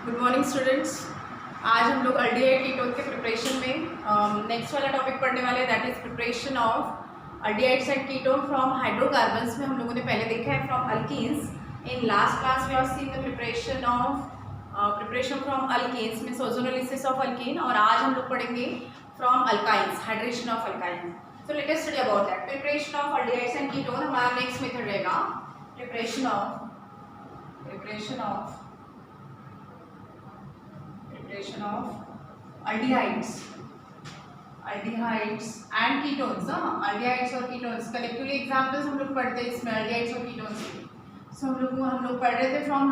Good morning students. आज हम लोग अल्डिहाइड कीटोन के प्रिपरेशन में नेक्स्ट वाला टॉपिक पढ़ने वाले हैं, that is preparation of aldehydes and ketone from hydrocarbons में हम लोगों ने पहले देखा है from alkenes. In last class we have seen the preparation from alkenes means ozonolysis of alkene, और आज हम लोग पढ़ेंगे from alkynes, hydration of alkyne. So let us study about that. Preparation of aldehydes and ketone हमारा next method रहेगा preparation of aldehydes and ketones। aldehydes और ketones collectively examples हम लोग पढ़ते हैं इसमें aldehydes और ketones के। सो हम लोग पढ़ रहे थे फ्रॉम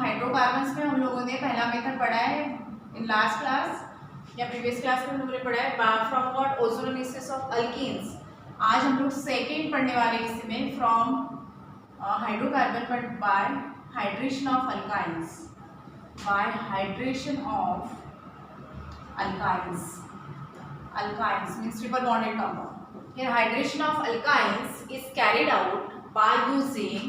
हाइड्रोकार्बन्स में हम लोगों ने पहला मेथड पढ़ा है इन लास्ट क्लास या प्रीवियस क्लास में हम लोगों ने पढ़ा है from what ozonolysis of alkenes. आज हम लोग सेकेंड पढ़ने वाले इसमें from hydrocarbon but by hydration of alkynes means triple bonded compound. Here hydration of alkynes is carried out by using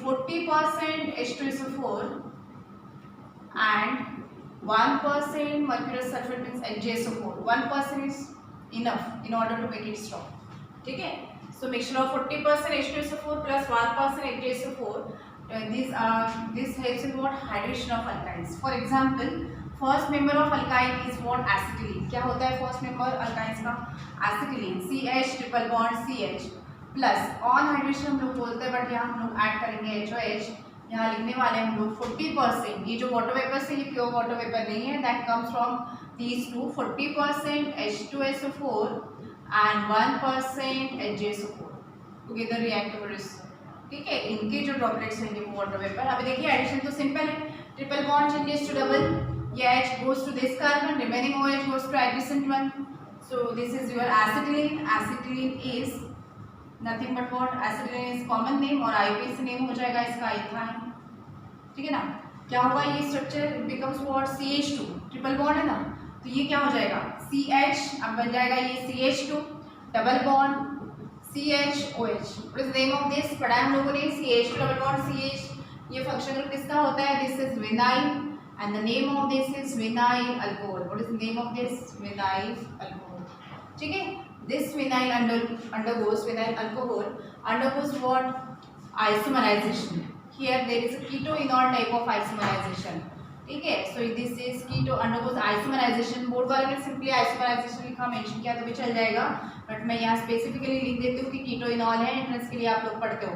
40% H2SO4 and 1% mercurous sulfate means HgSO4. 1% is enough in order to make it strong. ठीक है, so mixture of 40% H2SO4 plus 1% HgSO4, this helps in what hydration of alkynes. For example, first member of alkyne is what acetylene. क्या होता है first member alkynes का? acetylene, CH triple bond CH plus on hydration हम लोग बोलते हैं, but यहाँ हम लोग ऐड करेंगे HOH। यहाँ लिखने वाले हम लोग 40%, ये जो वाटर वेपर से ये प्योर वाटर वेपर नहीं है, that comes from these two, 40% H2SO4 and 1% HgSO4 together react to रिस। ठीक है, इनके जो ड्रॉपलेट्स हैं वो वाटर वेपर। अभी देखिए एडिशन तो सिंपल है, triple bond changes to double, ये H goes to this carbon, remaining OH goes to adjacent one. So this is your acetylene. Acetylene is nothing but what, acetylene is common name और IUPAC name हो जाएगा इसका ethyne. ठीक है ना, क्या होगा ये structure becomes what CH2, triple bond है ना, तो ये क्या हो जाएगा CH, अब बन जाएगा ये CH2 double bond CHOH। What is name of this, पढ़ा है हम लोगों ने CH2 डबल बॉन्ड CH। ये फंक्शन ग्रुप किसका होता है? This is vinyl and the name of this is vinyl alcohol. What is the name of this? Vinyl alcohol. ठीक है, this vinyl undergoes what isomerization. Here there is a keto-enol type of isomerization. ठीक है, so this is keto undergoes isomerization. Board वाले ने simply isomerisation लिखा, mention किया तो भी चल जाएगा, बट मैं यहाँ स्पेसिफिकली लिख देती हूँ कि कीटो-इनॉल है, एंट्रेंस के लिए आप लोग पढ़ते हो।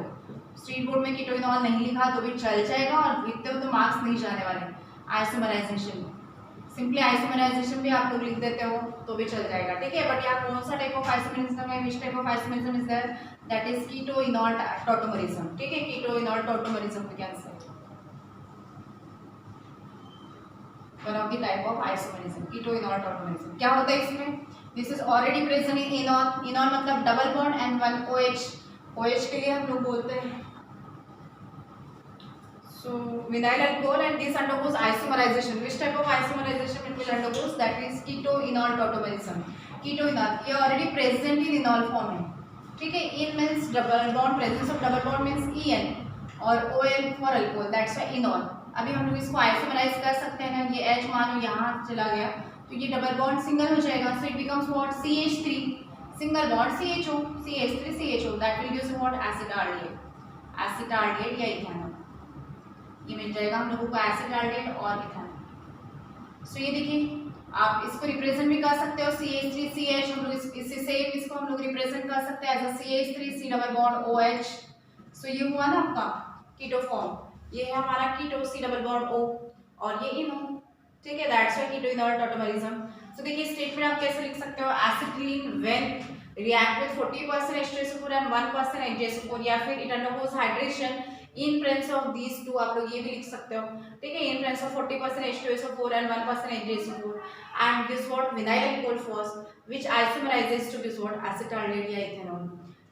स्ट्रीट बोर्ड में कीटो-इनॉल नहीं लिखा तो भी चल जाएगा, और लिखते हो तो मार्क्स नहीं जाने वाले। आइसोमराइजेशन, सिंपली आइसोमराइजेशन भी आप लोग लिख देते हो तो भी चल जाएगा। ठीक है, बट यहाँ कौन सा टाइप ऑफ आइसोमरिज्म है, which type of isomerism is there, that is keto enol tautomerism. ठीक है, keto enol tautomerism we can say one of the type of isomerism, keto-enol tautomerism। क्या होता है इसमें? This is already present in enol। enol मतलब double bond and one OH। OH के लिए हम लोग बोलते हैं so vinyl alcohol, and this undergoes isomerization। which type of isomerization it will undergoes? that is keto-enol tautomerism। keto-enol ये already present in enol form है। ठीक है, in means double bond, presence of double bond means En और OL for alcohol, that's why enol। अभी हम लोग इसको आइसोमराइज कर सकते हैं ना, ये H मानो यहाँ चला गया तो ये डबल बॉन्ड सिंगल हो जाएगा, so it becomes what CH3 single bond CHO, CH3 CHO, that will give what acetaldehyde या इथेनॉल। ये मिल जाएगा हम लोगों को एसिटाल्डिहाइड और इथेनॉल। सो ये देखिए आप इसको रिप्रेजेंट भी कर सकते हो CH3 CH, हम लोग इससे सेम इसको हम लोग रिप्रेजेंट कर सकते हैं as a CH3 C double bond OH। So ये हुआ ना आपका कीटो फॉर्म, ये है हमारा keto C double bond O और ये इनो। ठीक है, दैट्स व्हाई कीटो-इनॉल टॉटोमरिज्म। सो देखिए स्टेटमेंट आप कैसे लिख सकते हो, acetylene when react with 40% H2SO4 and 1% HgSO4, या फिर it undergoes hydration in presence of these two, आप लोग ये भी लिख सकते हो। ठीक है, in presence of 40% H2SO4 and 1% HgSO4 and this what vinyl alcohol first which isomerises to this what acetaldehyde या इथेनॉल।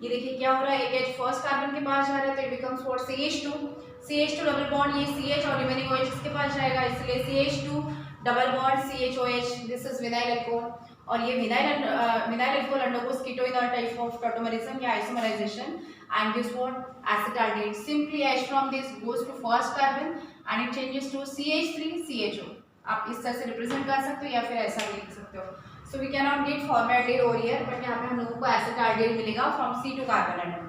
ये देखिए क्या हो रहा है, एक H फर्स्ट कार्बन के पास जा रहा है तो it becomes what CH2 double bond, ये CH और रिमेनिंग OH इसके पास जाएगा, इसलिए CH2 double bond CHOH, this is vinyl alcohol. और ये vinyl alcohol undergoes keto enol type of tautomerism या isomerisation and gives what acetaldehyde. Simply H from this goes to first carbon and it changes to CH3 CHO. आप इस तरह से represent कर सकते हो या फिर ऐसा भी लिख सकते हो. So we cannot get formaldehyde over here, but यहाँ पे हम लोगों को acetaldehyde मिलेगा from C2 carbon atom.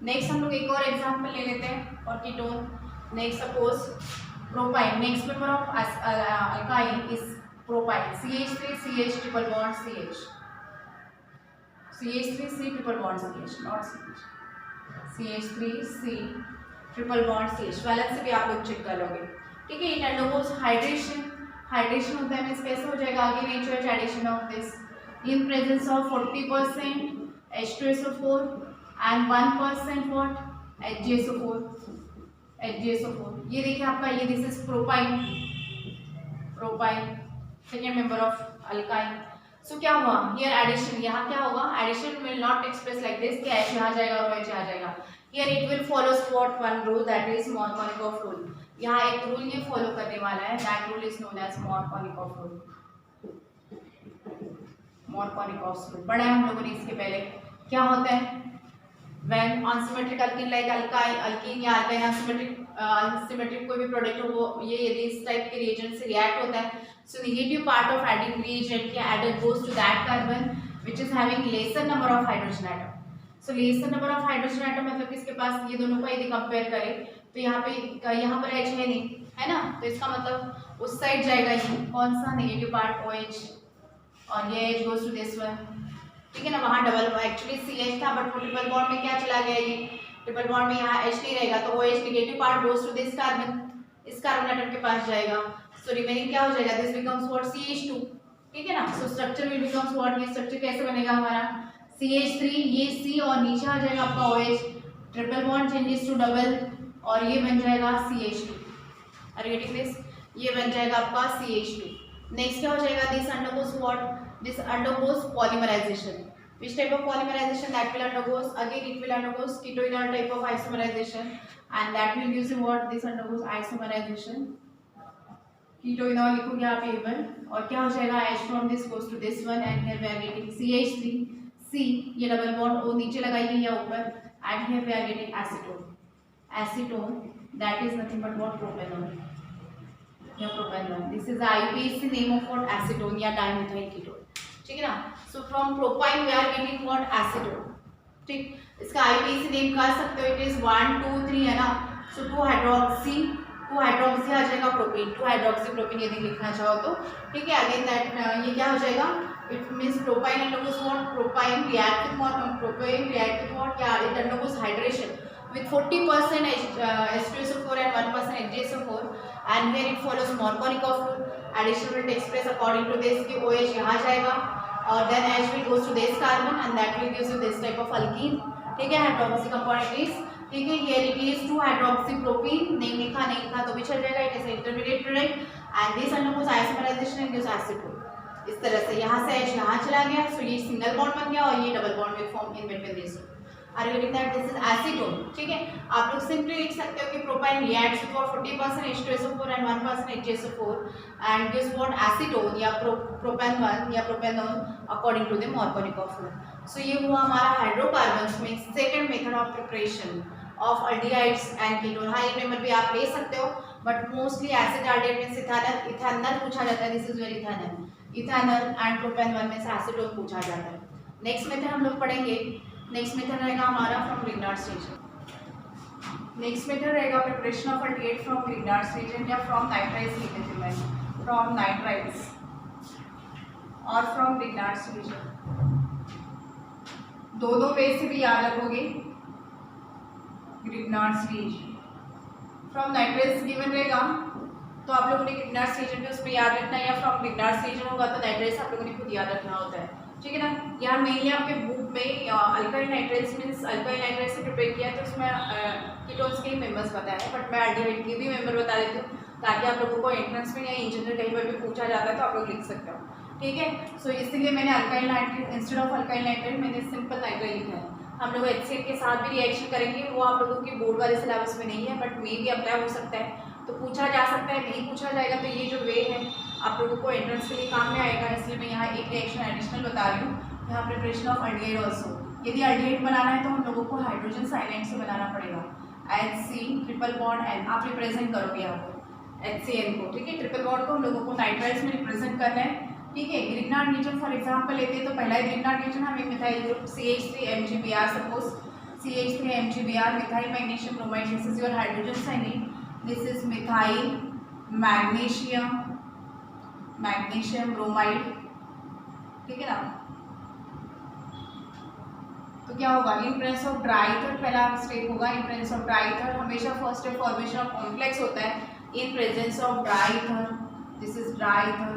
Next हम लोग एक और एग्जाम्पल ले लेते हैं और ketone. Next suppose propyne. Next member of alkyne is propyne. CH3 CH triple bond CH. CH3 C triple bond CH, not CH. CH3C triple bond CH valence से भी आप लोग चेक कर लोगे. ठीक है. It undergoes hydration. हाइड्रेशन होता है मींस कैसे हो जाएगा आगे natural addition of this in presence of 40% H2SO4 and 1% what HgSO4. ये देखिए आपका ये this is propyne second member of alkyne. So क्या हुआ हियर एडिशन. यहाँ क्या होगा addition will not express like this कि H यहाँ जाएगा और H यहाँ जाएगा. Here it will follow what one rule that is Markovnikov rule. यहाँ एक रूल ये फॉलो करने वाला है that rule is known as Markovnikov rule. Markovnikov rule पढ़ा है हम लोगों ने इसके पहले. क्या होता है when unsymmetric alkene like alkene या alkyne unsymmetric कोई भी प्रोडक्ट हो वो ये यदि इस टाइप के रिएजेंट से रिएक्ट होता है so negative part of adding reagent के added goes to that carbon which is having lesser number of hydrogen atom. so lesser number of hydrogen atom मतलब किसके पास ये दोनों को यदि कंपेयर करें तो यहाँ पर H है नहीं है ना. तो इसका मतलब उस साइड जाएगा ये कौन सा नेगेटिव पार्ट OH और ये H goes to this one. ठीक है ना. वहाँ डबल एक्चुअली CH था बट ट्रिपल बॉन्ड में क्या चला गया ये ट्रिपल बॉन्ड में यहाँ H नहीं रहेगा तो OH negative part goes to this carbon. इस कार्बन एटम के पास जाएगा. सो रिमेनिंग क्या हो जाएगा दिस बिकम्स व्हाट CH2. ठीक है ना. So structure will becomes what ये स्ट्रक्चर कैसे बनेगा हमारा CH3 ये C और नीचे आ जाएगा आपका OH triple bond changes to double और ये बन जाएगा CH2. Are you getting this. ये बन जाएगा आपका CH2. नेक्स्ट क्या हो जाएगा this undergoes what this undergoes polymerization. Which type of polymerization that will undergoes again it will undergoes ketoenol type of isomerization and that will use what this undergoes isomerization. Ketoenol लिखोगे आप even और क्या हो जाएगा H from this goes to this one and here we are getting CH3 C ये double bond O नीचे लगाएंगे या ऊपर and here we are getting acetone that is nothing but what propanol. या propanol. This is the IUPAC name of what acetone या dimethyl ketone. ठीक है ना. So from propyne we are getting what acetone. ठीक. इसका IUPAC name कर सकते हो. इट इज 1 2 3 है ना. सो 2 हाइड्रोक्सी आ जाएगा प्रोपीन 2 हाइड्रोक्सी प्रोपीन यदि लिखना चाहो तो. ठीक है. अगेन दैट ये क्या हो जाएगा it means propyne undergoes what propyne react with what या it undergoes hydration with 40% H2SO4 and 1% HgSO4 and here it follows Markovnikov rule. Addition will take place according to this कि OH यहाँ जाएगा और then H will goes to this carbon and that will gives you this type of alkene. ठीक है. hydroxy compound it is. ठीक है. here it is 2 hydroxypropene नहीं लिखा तो भी चल जाएगा. it is intermediate product and this undergoes isomerization and gives acetone. इस तरह से यहाँ से H यहाँ चला गया so ये सिंगल बॉन्ड बन गया और ये double bond will form in between these two. Are you getting that? This is acetone. ठीक है. आप लोग सिंपली लिख सकते हो कि propyne reacts with 40% H2SO4 and 1% HgSO4 and gives what acetone या propanol या propanol according to the Markovnikov rule. So ये हुआ हमारा हाइड्रोकार्बन्स में second method of preparation of aldehydes and ketone. हाँ ये मेंबर भी आप ले सकते हो बट मोस्टली एसिटाल्डेहाइड में से इथेनॉल पूछा जाता है. This is very ethanol and propanol में से एसीटोन पूछा जाता है. नेक्स्ट मेथड हम लोग पढ़ेंगे. नेक्स्ट मेथड रहेगा हमारा from Grignard's reagent. Next method रहेगा preparation of aldehyde from Grignard's reagent या फ्रॉम नाइट्राइल्स लिख लेते हैं फ्रॉम नाइट्राइल्स और फ्रॉम ग्रिग्नार्ड्स रीजन. दो वे से भी याद रखोगे. Grignard's reagent from nitriles given रहेगा तो आप लोगों ने ग्रिग्नार्ड्स रीजन पे उसमें याद रखना है या फ्रॉम ग्रिग्नार्ड्स रीजन होगा तो नाइट्राइल्स आप लोगों ने खुद याद रखना होता है. ठीक है ना. यहाँ मेनली आपके बुक में alkyl nitriles means alkyl nitrile से प्रिपेयर किया है तो उसमें कीटोन्स के ही मेंबर्स बताए हैं बट मैं एल्डिहाइड के भी मेंबर बता देती हूँ ताकि आप लोगों को एंट्रेंस में या इन जनरल कहीं पर भी पूछा जाता है तो आप लोग लिख सकते हो. ठीक है. सो इसलिए मैंने alkyl nitrile instead of alkyl nitrile मैंने सिंपल नाइट्राइल लिखा है. हम लोग HCl के साथ भी रिएक्शन करेंगे वो आप लोगों के बोर्ड वाले सिलेबस में नहीं है बट मे भी अप्लाई हो सकता है. तो पूछा जा सकता है, नहीं पूछा जाएगा तो ये जो वे है आप लोगों को एंट्रेंस के लिए काम में आएगा, इसलिए मैं यहाँ एक रिएक्शन एडिशनल बता रही हूँ। यहाँ प्रिपरेशन ऑफ अल्डिहाइड ऑल्सो, यदि अल्डिहाइड बनाना है तो हम लोगों को हाइड्रोजन साइनाइड से बनाना पड़ेगा। HC ट्रिपल बॉन्ड N आप रिप्रेजेंट करोगे यहाँ पर HCN को, ठीक है। ट्रिपल बॉन्ड को हम लोगों को नाइट्राइल्स में रिप्रेजेंट करना है, ठीक है। ग्रिग्नार्ड रिएजेंट फॉर एग्जांपल लेते हैं तो पहला ग्रिग्नार्ड रिएजेंट हमें methyl group CH3MgBr, suppose CH3MgBr methyl magnesium bromide, this is your hydrogen cyanide, this is methyl magnesium bromide, ठीक है ना। तो क्या होगा, इन प्रेजेंस ऑफ ड्राईथर पहला स्टेप होगा। इन प्रेजेंस ऑफ ड्राईथर हमेशा first step formation of complex होता है। In presence of dry ether, this is dry ether,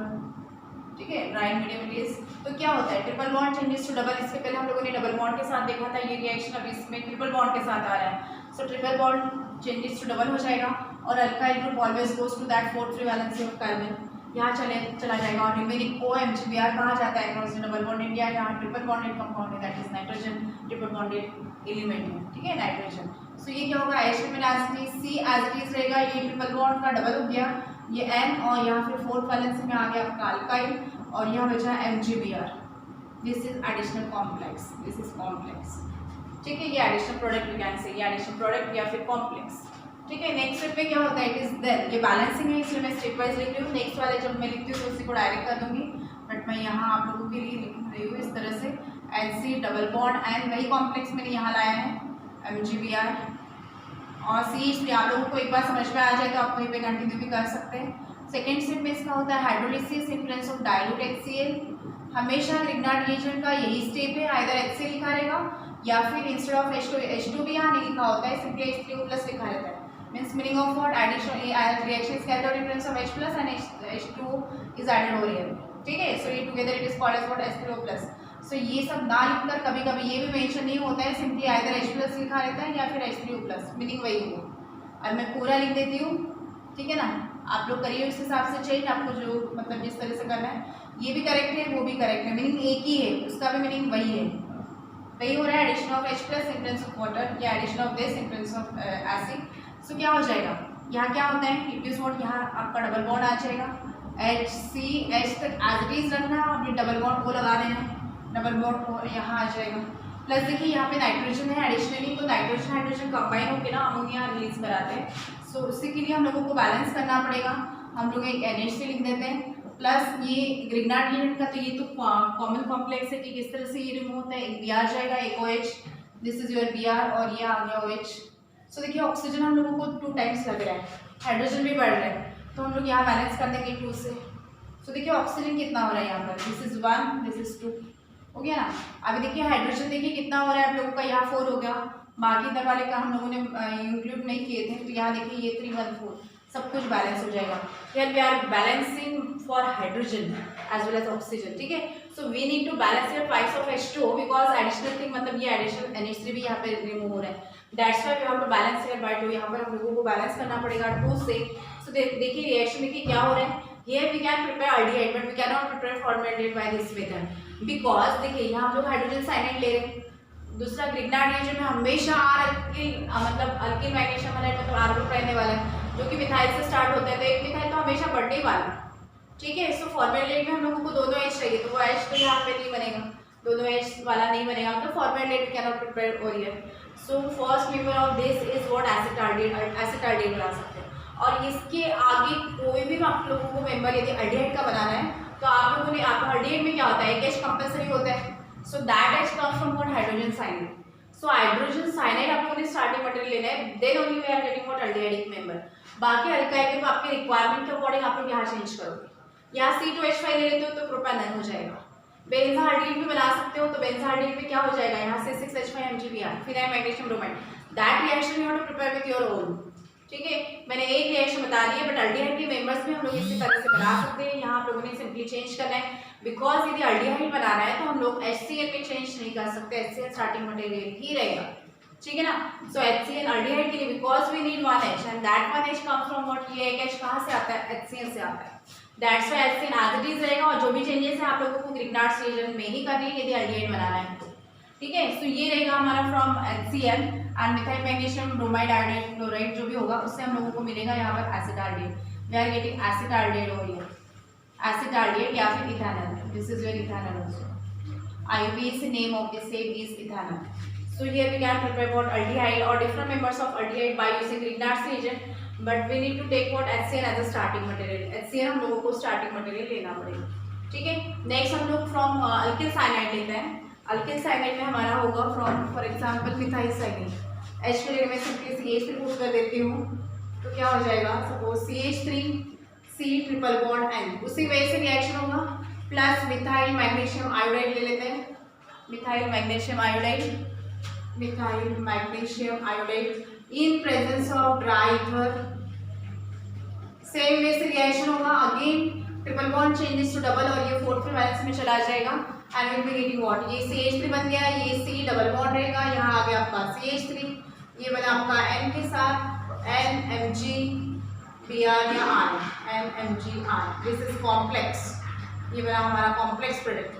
ठीक है, ड्राई मीडियम इट इज। तो क्या होता है, triple bond changes to double. इसके पहले हम लोगों ने डबल बॉन्ड के साथ देखा था, ये रिएक्शन अब इसमें ट्रिपल बॉन्ड के साथ आ रहा है। So triple bond changes to double हो जाएगा और alkyl group always goes to that 4 3 valency of carbon, यहाँ चला जाएगा और रिमेनिंग OMgBr कहाँ जाता है, क्रॉस डबल बॉन्ड इंडिया, जहाँ ट्रिपल बॉन्डेड कंपाउंड है that is nitrogen, triple bonded element है, ठीक है, नाइट्रोजन। सो ये क्या होगा, H में C एज इट इज रहेगा, ये ट्रिपल बॉन्ड का डबल हो गया, ये N और यहाँ फिर 4th वैलेंसी में आ गया आपका अल्काइल और यहाँ बचा MgBr, this is additional complex, this is complex, ठीक है। ये एडिशनल प्रोडक्ट वी कैन से, ये एडिशनल प्रोडक्ट या फिर कॉम्प्लेक्स, ठीक है। नेक्स्ट स्टेप पे क्या होता है, इट इज देन, ये बैलेंसिंग है इसलिए मैं स्टेप वाइज लिख रही हूँ। नेक्स्ट वाले जब मैं लिखती हूँ तो उसी को डायरेक्ट कर दूंगी, बट मैं यहाँ आप लोगों के लिए लिख रही हूँ इस तरह से। HC डबल बॉन्ड एंड वही कॉम्प्लेक्स मैंने यहाँ लाया है MgBr और CH3, आप लोगों को एक बार समझ में आ जाए तो आप वहीं पे कंटिन्यू भी कर सकते हैं। सेकेंड स्टेप में इसका होता है hydrolysis in presence of dilute HCl। हमेशा ग्रिग्नार्ड रिएजेंट का यही स्टेप है, आइदर HCl लिखा रहेगा या फिर इंस्टेड ऑफ H2 भी यहाँ नहीं लिखा होता है, सिंपली H3O+ लिखा रहता है। Means meaning of what, addition reaction is carried out in presence of H+ and H2 is added over here, ठीक है। So ये together it is called as what, H3O+। So ये सब ना लिखकर कभी कभी ये भी मेंशन नहीं होता है, सिंपली आइदर H+ लिखा रहता है या फिर H3O+, मीनिंग वही होगा। अब मैं पूरा लिख देती हूँ, ठीक है ना, आप लोग करिए उस हिसाब से चेंज, आपको जो मतलब जिस तरह से करना है। ये भी करेक्ट है, वो भी करेक्ट है, मीनिंग एक ही है, उसका भी मीनिंग वही है, वही हो रहा है। Addition of H+ in presence of water या addition of this in presence of acid. So क्या हो जाएगा, यहाँ क्या होता है, इट इज व्हाट, यहाँ आपका डबल बॉन्ड आ जाएगा, H तक एज इट इज रखना, आपने डबल बॉन्ड को लगा देना है, डबल बॉन्ड को यहाँ आ जाएगा। प्लस देखिए यहाँ पे नाइट्रोजन है एडिशनली, तो नाइट्रोजन हाइड्रोजन कंबाइन होकर ना अमोनिया रिलीज कराते हैं। सो उसी के लिए हम लोगों को बैलेंस करना पड़ेगा, हम लोग एक NH लिख देते हैं। प्लस ये ग्रिग्नार्ड रिएजेंट का तो ये तो कॉमन कॉम्प्लेक्स है कि किस तरह से ये रिमूव होता है, एक Br जाएगा, एक OH, this is your Br और ये आ गया OH। सो देखिए ऑक्सीजन हम लोगों को 2 टाइम्स लग रहा है, हाइड्रोजन भी बढ़ रहा है, तो हम लोग यहाँ बैलेंस कर देंगे 2 से। सो देखिए ऑक्सीजन कितना हो रहा है यहाँ पर, दिस इज 1, दिस इज 2, हो गया ना। अभी देखिए हाइड्रोजन देखिए कितना हो रहा है आप लोगों का, यहाँ 4 हो गया, बाकी इधर वाले का हम लोगों ने इंक्लूड नहीं किए थे, तो यहाँ देखिए ये 3 1 4 सब कुछ बैलेंस हो जाएगा। Here we are balancing for hydrogen as well as oxygen, ठीक है। So we need to balance here twice of H2 because additional thing, मतलब ये एडिशनल NH3 भी यहाँ पे रिमूव हो रहा है, that's why we have to balance here by 2। यहाँ पर हम लोगों को बैलेंस करना पड़ेगा 2 से। सो देखिए रिएक्शन देखिए क्या हो रहा है, here we can prepare aldehyde but we can not prepare formaldehyde by this method because देखिए यहाँ हम लोग हाइड्रोजन साइनाइड ले रहे हैं, दूसरा ग्रिग्नार्ड रिएजेंट में हमेशा मतलब अल्किल मैग्नीशियम हाइड्राइड मतलब R ग्रुप रहने वाला है जो कि मिथाइल से स्टार्ट होता है, तो एक मिथाइल तो हमेशा बढ़ने ही वाला है, ठीक है। सो फॉर्मेल्डिहाइड में हम लोगों को दोनों H चाहिए, तो वो H तो यहाँ पे नहीं बनेगा, दोनों H वाला नहीं बनेगा, तो formaldehyde can not prepare over here. So first member of this is what, acetaldehyde बना सकते हैं। और इसके आगे कोई भी आप लोगों को मेंबर यदि अल्डिहाइड का बनाना है तो आप लोगों ने, आपका अल्डिहाइड में क्या होता है, एक H कंपल्सरी होता है, so that H comes from what, hydrogen cyanide. So hydrogen cyanide आप लोगों ने स्टार्टिंग मटेरियल लेना है, then only we are getting what, aldehydic member. बाकी अल्काइल ग्रुप आपके रिक्वायरमेंट के अकॉर्डिंग आप लोग यहाँ चेंज करोगे, यहाँ C2H5 ले लेते हो तो प्रोपेनॉन हो जाएगा, बेंजाल्डिहाइड भी बना सकते हो, तो बेंजाल्डिहाइड में क्या हो जाएगा, यहाँ से 6H5MgBr, phenyl magnesium bromide, that reaction you have to prepare with your own, ठीक है। मैंने एक रिएक्शन बता दी है, बट अल्डिहाइड के मेंबर्स भी हम लोग इसी तरह से बना सकते हैं, यहाँ आप लोगों ने सिंपली चेंज करना है बिकॉज यदि अल्डिहाइड बनाना है तो हम लोग HCl में चेंज नहीं कर सकते, HCl स्टार्टिंग मटेरियल ही रहेगा, ठीक है ना। सो HCl अल्डिहाइड के लिए because we need 1 H and that 1 H comes from what, ये एक H कहाँ से आता है, HCl से आता है, that's why HCl as it is रहेगा। और जो भी चेंजेस है आप लोगों को ग्रिग्नार्ड रिएजेंट में ही करनी है यदि अल्डिहाइड बनाना है तो, ठीक है। सो ये रहेगा हमारा from HCl and methyl magnesium bromide iodide chloride जो भी होगा उससे हम लोगों को मिलेगा यहाँ पर acetaldehyde. We are getting acetaldehyde over here, acetaldehyde या फिर ethanol. This is your ethanol also. IUPAC name of this shape is ethanol. So here we can prepare what aldehyde or different members of aldehyde by using Grignard's reagent, but we need to take what HCl as a starting material. HCl हम लोगों को starting material लेना पड़ेगा, ठीक है। Next हम लोग from alkyl cyanide लेते हैं। अल्किल साइनाइड में हमारा होगा from for example methyl cyanide. H के लिए मैं सिंपली CH3 पुट कर देती हूँ, तो क्या हो जाएगा, suppose CH3 C triple bond N, उसी वजह से रिएक्शन होगा प्लस मिथाइल मैग्नीशियम आयोडाइड ले लेते हैं। Methyl magnesium iodide, methyl magnesium iodide in presence of dry ether, same way से रिएक्शन होगा। Again triple bond changes to double और ये फोर्थ वैलेंस में चला जाएगा and will be getting what, ये CH3 बन गया, ये C डबल बॉन्ड रहेगा, यहाँ आ गया आपका CH3, ये बना आपका N के साथ NMgBr या R, NMgR, this is complex, ये बना हमारा कॉम्प्लेक्स प्रोडक्ट,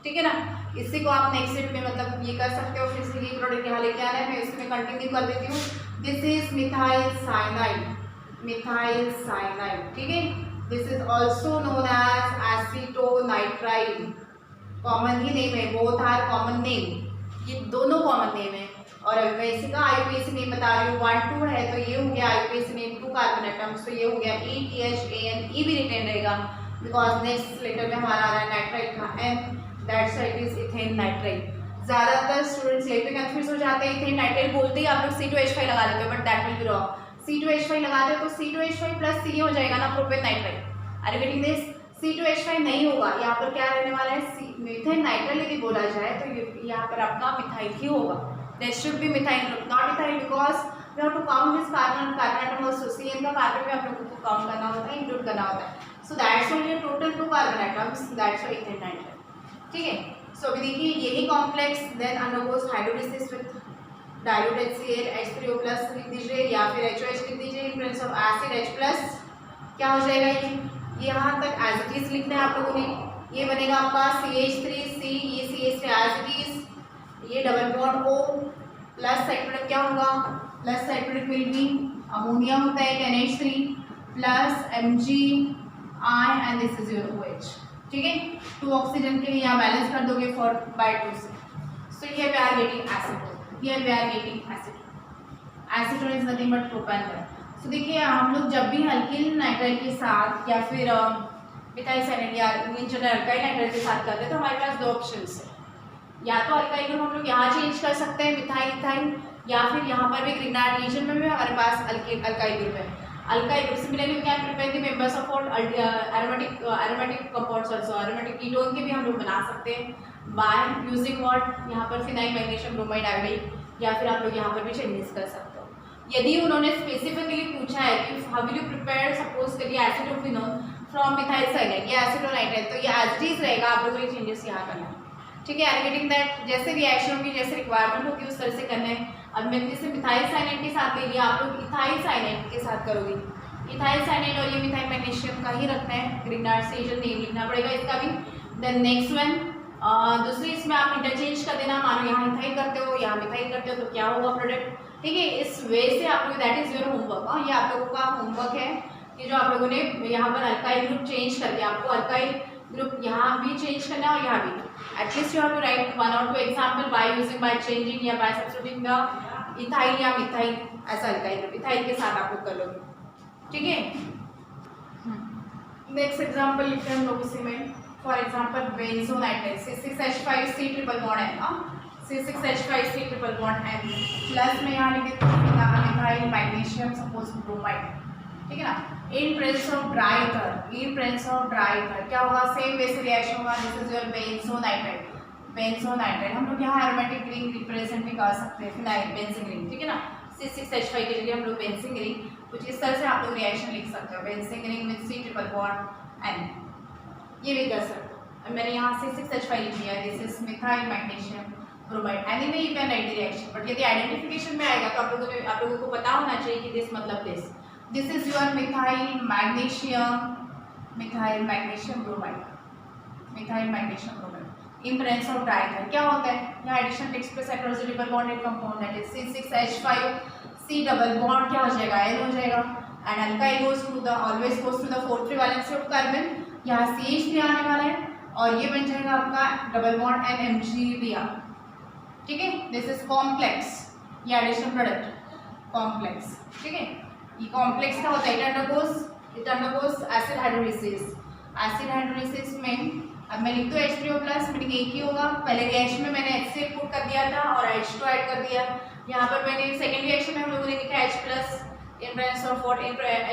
ठीक है ना। इसी को आप नेक्स्ट स्टेप में मतलब ये कर सकते हो, फिर से ये प्रोडक्ट यहाँ लेके आना है, मैं इसमें कंटिन्यू कर देती हूँ। This is methyl cyanide, methyl cyanide, ठीक है। This is also known as acetonitrile, common ही नेम है, बोथ आर कॉमन नेम, ये दोनों कॉमन नेम है। और अगर मैं इसी का IUPAC नेम बता रही हूँ 1 2 है, तो ये हो गया IUPAC नेम 2 कार्बन एटम्स, तो ये हो गया ETHAN, E भी रिटेन रहेगा बिकॉज नेक्स्ट लेटर में हमारा आ रहा है नाइट्राइल का N, that's why it is ethane nitrile. ज़्यादातर स्टूडेंट्स यही पे कंफ्यूज हो जाते हैं, इथेन नाइट्राइल बोलते ही आप लोग C2H5 लगा लेते हो, but that will be wrong. C2H5 लगाते हो तो C2H5 प्लस C हो जाएगा ना, propane nitrile. Are you getting this? C2H5 नहीं होगा, यहाँ पर क्या रहने वाला है, इथेन नाइट्राइल यदि बोला जाए तो यहाँ पर आपका मिथाइल ही होगा, that should be methyl group, not ethyl, because we have to count this carbon atom also. CN का कार्बन भी आप लोगों को काउंट करना होता है, इंक्लूड करना होता है। So that's only total 2 carbon atoms, that's why ethane nitrile, ठीक है। सो अभी देखिए यही complex then undergoes hydrolysis with dilute HCl H3O plus लिख दीजिए या फिर HOH लिख दीजिए in presence of acid H plus, क्या हो जाएगा ये यहाँ तक एज इट इज लिखना है आप लोगों ने। ये बनेगा आपका CH3C, ये CH3 एज इट इज, ये double bond O plus side product क्या होगा, plus side product will be ammonia होता है NH3 plus Mg and this is your OH, ठीक है। 2 ऑक्सीजन के लिए यहाँ बैलेंस कर दोगे 4/2 से। So here we are getting acetone, here we are getting acetone. Acetone is nothing but propane. सो देखिए हम लोग जब भी अल्किल नाइट्राइल के साथ या फिर मिथाइल साइनाइड या इन जनरल अल्काइल नाइट्राइल के साथ करते हैं तो हमारे पास 2 ऑप्शंस है, या तो अल्काइल ग्रुप हम लोग यहाँ चेंज कर सकते हैं मिथाइल इथाइल, या फिर यहाँ पर भी ग्रिग्नार्ड रीजन में भी हमारे पास अल्काइल ग्रुप है। Alkyl group similarly we can prepare the members of aromatic compounds also, aromatic ketone के भी हम लोग बना सकते हैं बाय यूजिंग व्हाट, यहाँ पर फिनाइल मैग्नीशियम ब्रोमाइड आयोडाइड, या फिर आप लोग यहाँ पर भी चेंजेस कर सकते हो। यदि उन्होंने स्पेसिफिकली पूछा है कि how will you prepare suppose करिए एसिटोफिनोल फ्रॉम मिथाइल साइनाइड या एसिटोनाइट्राइल, तो ये एज इट इज रहेगा, आप लोगों ने चेंजेस यहाँ करना है, ठीक है। गेटिंग दैट जैसे रिएक्शन होगी, जैसे रिक्वायरमेंट होगी उस तरह से करना है। अब मैंने जैसे मिथाइल साइनाइड के साथ ले लिया, आप लोग इथाइल साइनाइड के साथ करोगे, इथाइल साइनाइड और ये मिथाइल मैग्नीशियम का ही रखना है, ग्रिग्नार्ड से जो नेम लिखना पड़ेगा इसका भी। देन नेक्स्ट वन दूसरी इसमें आप इंटरचेंज कर देना, मानो यहाँ इथाइल करते हो यहाँ मिथाइल करते हो तो क्या होगा प्रोडक्ट, ठीक है। इस वे से आप लोग, दैट इज योर होमवर्क, ये आप लोगों का होमवर्क है कि जो आप लोगों ने यहाँ पर अल्काइल ग्रुप चेंज करके आपको अल्काइल ग्रुप यहाँ भी चेंज करना है और यहाँ भी, at least you have to write 1 or 2 example by using by changing या बाय सब्स्टिट्यूटिंग द इथाइल या मिथाइल, ऐसा अल्काइल ग्रुप इथाइल के साथ आप लोग कर लोगे, ठीक है। नेक्स्ट एग्जाम्पल लिखते हैं हम लोग इसी में, for example benzonitrile C6H5C triple bond N, C6H5C triple bond N plus में यहाँ लिख देते हैं मिथाइल मैग्नीशियम सपोज ब्रोमाइड, ठीक है ना। इन presence of dry ether, in presence of dry ether क्या होगा, सेम वे से रिएक्शन होगा, दिस इज योर बेंजोनाइट्राइल, बेंजोनाइट्राइल हम लोग यहाँ एरोमेटिक रिंग रिप्रेजेंट भी कर सकते हैं, फिनाइल बेंजीन रिंग, ठीक है ना। C6H5 के जगह हम लोग बेंजीन रिंग, कुछ इस तरह से आप लोग रिएक्शन लिख सकते हो, benzene ring with C triple bond N, ये भी कर सकते हो। मैंने यहाँ C6H5 लिख दिया, this is methyl magnesium bromide, anyway you can write the reaction, but यदि आइडेंटिफिकेशन में आएगा तो आप लोगों को पता होना चाहिए कि दिस मतलब this is your methyl magnesium bromide, methyl magnesium bromide, in presence of dry ether क्या होता है, यहाँ addition takes place across the triple bonded compound that is C6H5 C double bond क्या हो जाएगा, N हो जाएगा, and alkyl goes to the always goes to the 4 3 valency of carbon, यहाँ CH3 आने वाला है और ये बन जाएगा आपका डबल बॉन्ड NMgBr, ठीक है। दिस इज कॉम्प्लेक्स, ये एडिशन प्रोडक्ट कॉम्प्लेक्स, ठीक है। ये कॉम्प्लेक्स क्या होता है, it undergoes acid hydrolysis. Acid hydrolysis में अब मैं लिख दूँ H3O प्लस, मीनिंग एक ही होगा, पहले रिएक्शन में मैंने HCl पुट कर दिया था और H2 ऐड कर दिया, यहाँ पर मैंने सेकेंड रिएक्शन में हम लोगों ने लिखा H plus in presence of what,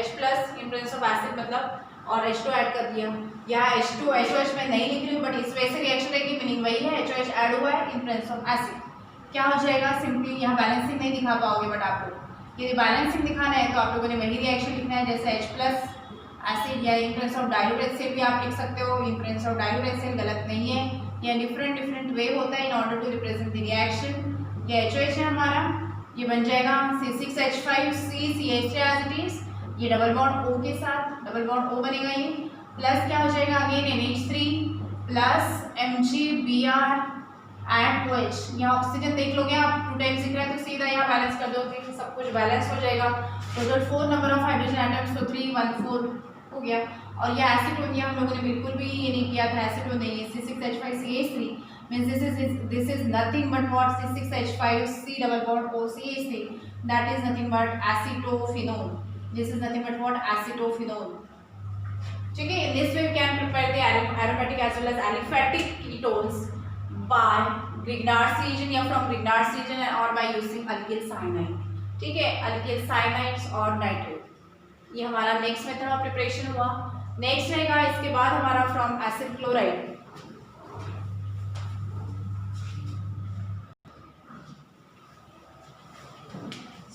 H plus in presence of acid मतलब, और H2 ऐड कर दिया। यहाँ H2 HOH मैं नहीं लिख रही हूँ बट इस वजह से रिएक्शन रहेगी, मीनिंग वही है, HOH ऐड हुआ है इन प्रेजेंस ऑफ एसिड। क्या हो जाएगा, सिंपली यहाँ बैलेंसिंग नहीं दिखा पाओगे, बट आपको यदि बैलेंसिंग दिखाना है तो आप लोगों ने वही रिएक्शन लिखना है, जैसे H प्लस एसिड या in presence of dilute HCl भी आप लिख सकते हो, in presence of dilute HCl गलत नहीं है, या डिफरेंट वे होता है in order to represent the reaction. ये HOH है हमारा, ये बन जाएगा C6H5 CH3 as it is, ये डबल बॉन्ड O के साथ डबल बॉन्ड O बनेगा, ये प्लस क्या हो जाएगा again NH3 plus MgBr and OH। यहाँ ऑक्सीजन देख लोगे आप 2 टाइम्स दिख रहा है तो सीधा यहाँ बैलेंस कर दो, तो सब कुछ बैलेंस हो जाएगा। Total 4 number of hydrogen atoms, तो 3 1 4 हो गया। और ये एसीटोन, ये हम लोगों ने बिल्कुल भी ये नहीं किया था, एसीटोन नहीं है, C6H5CH3 means this is nothing but what, C6H5C double bond OCH3, that is nothing but acetophenone, this is nothing but what, acetophenone, ठीक है। In this way we can prepare the aromatic as well as aliphatic ketones by Grignard's reagent या from Grignard's reagent और by using alkyl cyanide, ठीक है, alkyl cyanides और nitrate. ये हमारा next method of preparation हुआ। नेक्स्ट रहेगा इसके बाद हमारा from acid chloride.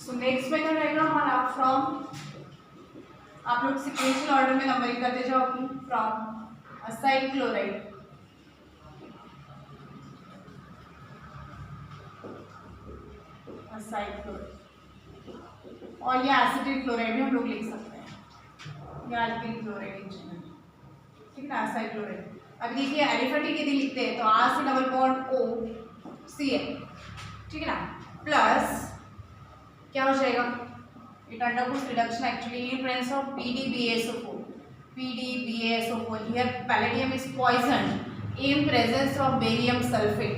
So next method रहेगा हमारा फ्रॉम, आप लोग सीक्वेंशियल ऑर्डर में नंबरिंग करते जाओगे, from aside chloride, aside chloride, और ये एसिटिक क्लोराइड भी हम लोग लिख सकते हैं, या अल्किल क्लोराइड इन जनरल, ठीक है ना, असाइड क्लोराइड। अब देखिए एलिफेटिक यदि लिखते हैं तो R से डबल बॉन्ड O Cl, ठीक है ना, प्लस क्या हो जाएगा, it undergoes reduction actually in presence of PDBaSO4, PDBaSO4, here palladium is poisoned in presence of barium sulphate,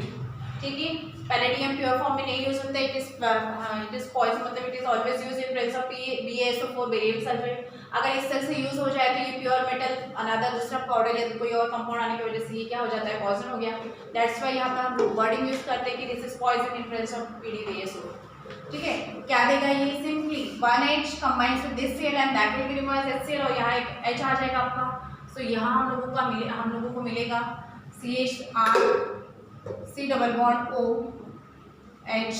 ठीक है। पैलेडियम प्योर फॉर्म में नहीं यूज होता है, इट इज पॉइजन, मतलब it is always use in presence of BaSO4 barium sulphate. अगर इस तरह से यूज हो जाए तो ये प्योर मेटल अनदर दूसरा पाउडर या कोई और कंपाउंड आने की वजह से ये क्या हो जाता है, पॉइजन हो गया। दैट्स वाई यहाँ पर हम लोग वर्डिंग यूज करते हैं कि this is poison in presence of PDBaSO4, ठीक है। क्या देगा ये, simply 1H combines with this Cl and that will be removed as HCl, और यहाँ एक H आ जाएगा आपका। सो यहाँ हम लोगों को मिलेगा CHR C double bond O H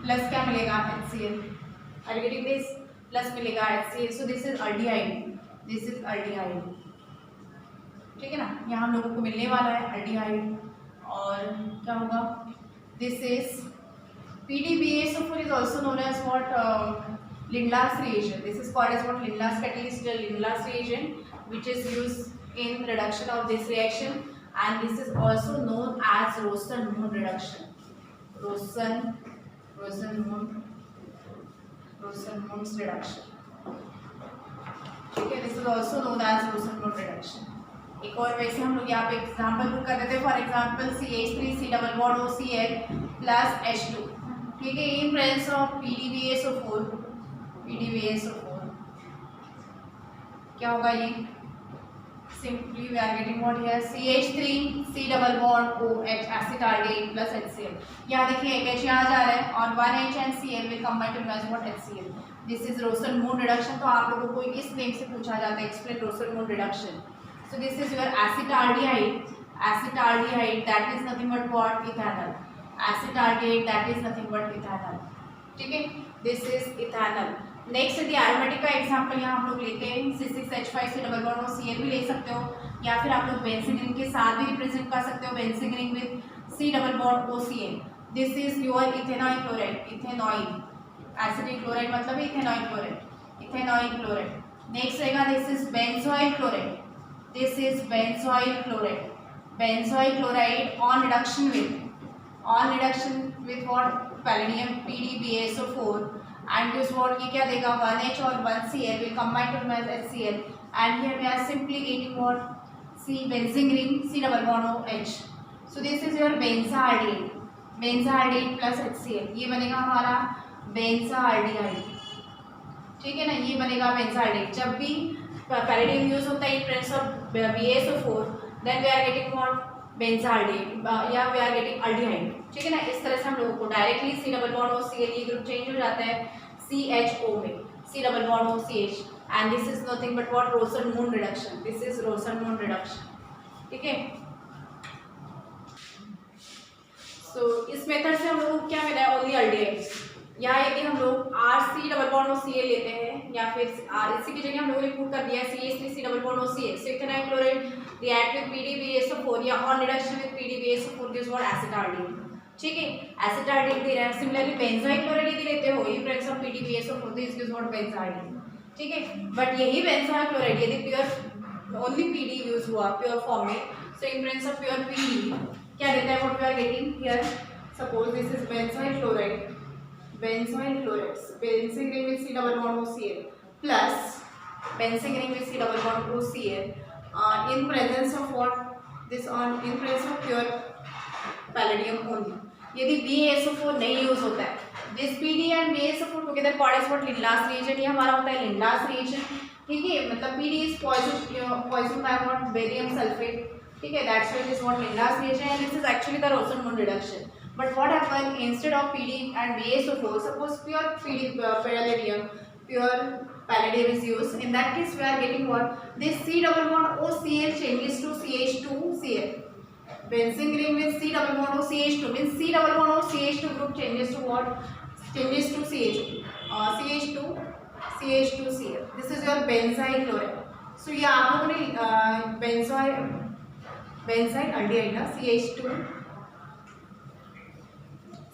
plus क्या मिलेगा HCl, I getting this, plus मिलेगा HCl, so this is aldehyde, this is aldehyde, ठीक है ना। यहाँ हम लोगों को मिलने वाला है अल्डिहाइड, और क्या होगा, this is PDBaSO4 is also known as what, Lindlar's reagent. This is called as what, Lindlar's catalyst, Lindlar's reagent, which is used in reduction of this reaction, and this is also known as Rosen-Moon reduction. Rosen-Moon's reduction, ठीक है। This is also known as Rosen-Moon reduction. एक और वैसे हम लोग यहाँ पे example book कर देते हैं, for example CH3 C double bond OCl plus H2, ठीक है, इन प्रेजेंस ऑफ PDBaSO4 क्या होगा ये, simply we are getting what here, CH3 C double bond OH acetaldehyde plus HCl। यहाँ देखिए एक H यहाँ जा रहा है और 1H and Cl will combine to make what, HCl। This is Rosenmund reduction. तो आप लोगों को इस नेम से पूछा जाता है, explain Rosenmund reduction. So this is your acetaldehyde, that is nothing but what, ethanol, acetaldehyde that is nothing but ethanol, ठीक है, दिस इज इथेनॉल। नेक्स्ट यदि एरोमेटिक का एग्जांपल यहाँ हम लोग लेते हैं, C6H5 से डबल बॉन्ड Cl भी ले सकते हो, या फिर आप लोग बेंजीन रिंग के साथ भी रिप्रेजेंट कर सकते हो, benzene ring with C double bond OCl। This is your ethanoyl chloride, ethanoyl, acidic chloride मतलब इथेनॉइल क्लोराइड। नेक्स्ट रहेगा this is benzoyl chloride, this is benzoyl chloride, benzoyl chloride on reduction with what, palladium PdBaSO4 and this what ये क्या देगा 1H और 1Cl will combine to form HCl and here we are simply getting what C benzene ring C double bond OH. So this is your benzaldehyde plus HCl, ये बनेगा हमारा benzaldehyde, ठीक है ना, ये बनेगा बेंजाल्डिहाइड। जब भी पैलेडियम यूज होता है in presence of BaSO4 then we are getting what benzaldehyde या वी आर गेटिंग अल्डिहाइड, ठीक है ना। इस तरह से हम लोगों को डायरेक्टली C डबल बॉन्ड और Cl ये ग्रुप चेंज हो जाता है CHO में, C डबल बॉन्ड और CH and this is nothing but what Rosenmund reduction, this is Rosenmund reduction, ठीक है। सो इस मेथड से हम लोग को क्या मिला है, ओनली अल्डिहाइड्स। या यदि हम लोग RC डबल बॉन्ड और Cl लेते हैं या फिर इसी की जगह हम लोगों ने पुट कर दिया है CH3C डबल बॉन्ड और CH, so ethanoyl chloride react with PdBaSO4 या on reduction with PdBaSO4 gives what acetaldehyde, ठीक है, एसिटाल्डिहाइड दे रहा है। सिमिलरली बेंजोइक क्लोराइड यदि लेते हो in presence of PdBaSO4 this gives what benzaldehyde, ठीक है। बट यही बेंजोइक क्लोराइड यदि प्योर ओनली PD यूज हुआ प्योर फॉर्म में, so in presence of pure PD क्या देता है, what we are getting here, suppose this is benzoic chloride, benzoyl chloride, benzene ring with C double bond OCl plus benzene ring with C double bond OCl in presence of what, this on in presence of pure palladium only. यदि BaSO4 नहीं use होता है, this PD and BaSO4 together called as what Lindlas reagent, ये हमारा होता है Lindlas reagent, ठीक है, मतलब PD is poisoned by what barium sulfate, ठीक है, that's why it is what Lindlas reagent and this is actually the Rosen-Moon reduction. But what happened, instead of PD and BaSO4, suppose pure pure palladium is used, in that case we are getting what, this C double bond OCl changes to CH2Cl, benzene ring with C double bond OCH2 means C double bond OCH2 group changes to what, changes to CH2Cl, this is your benzyl chloride. So ये आप लोगों ने benzyl aldehyde ना CH2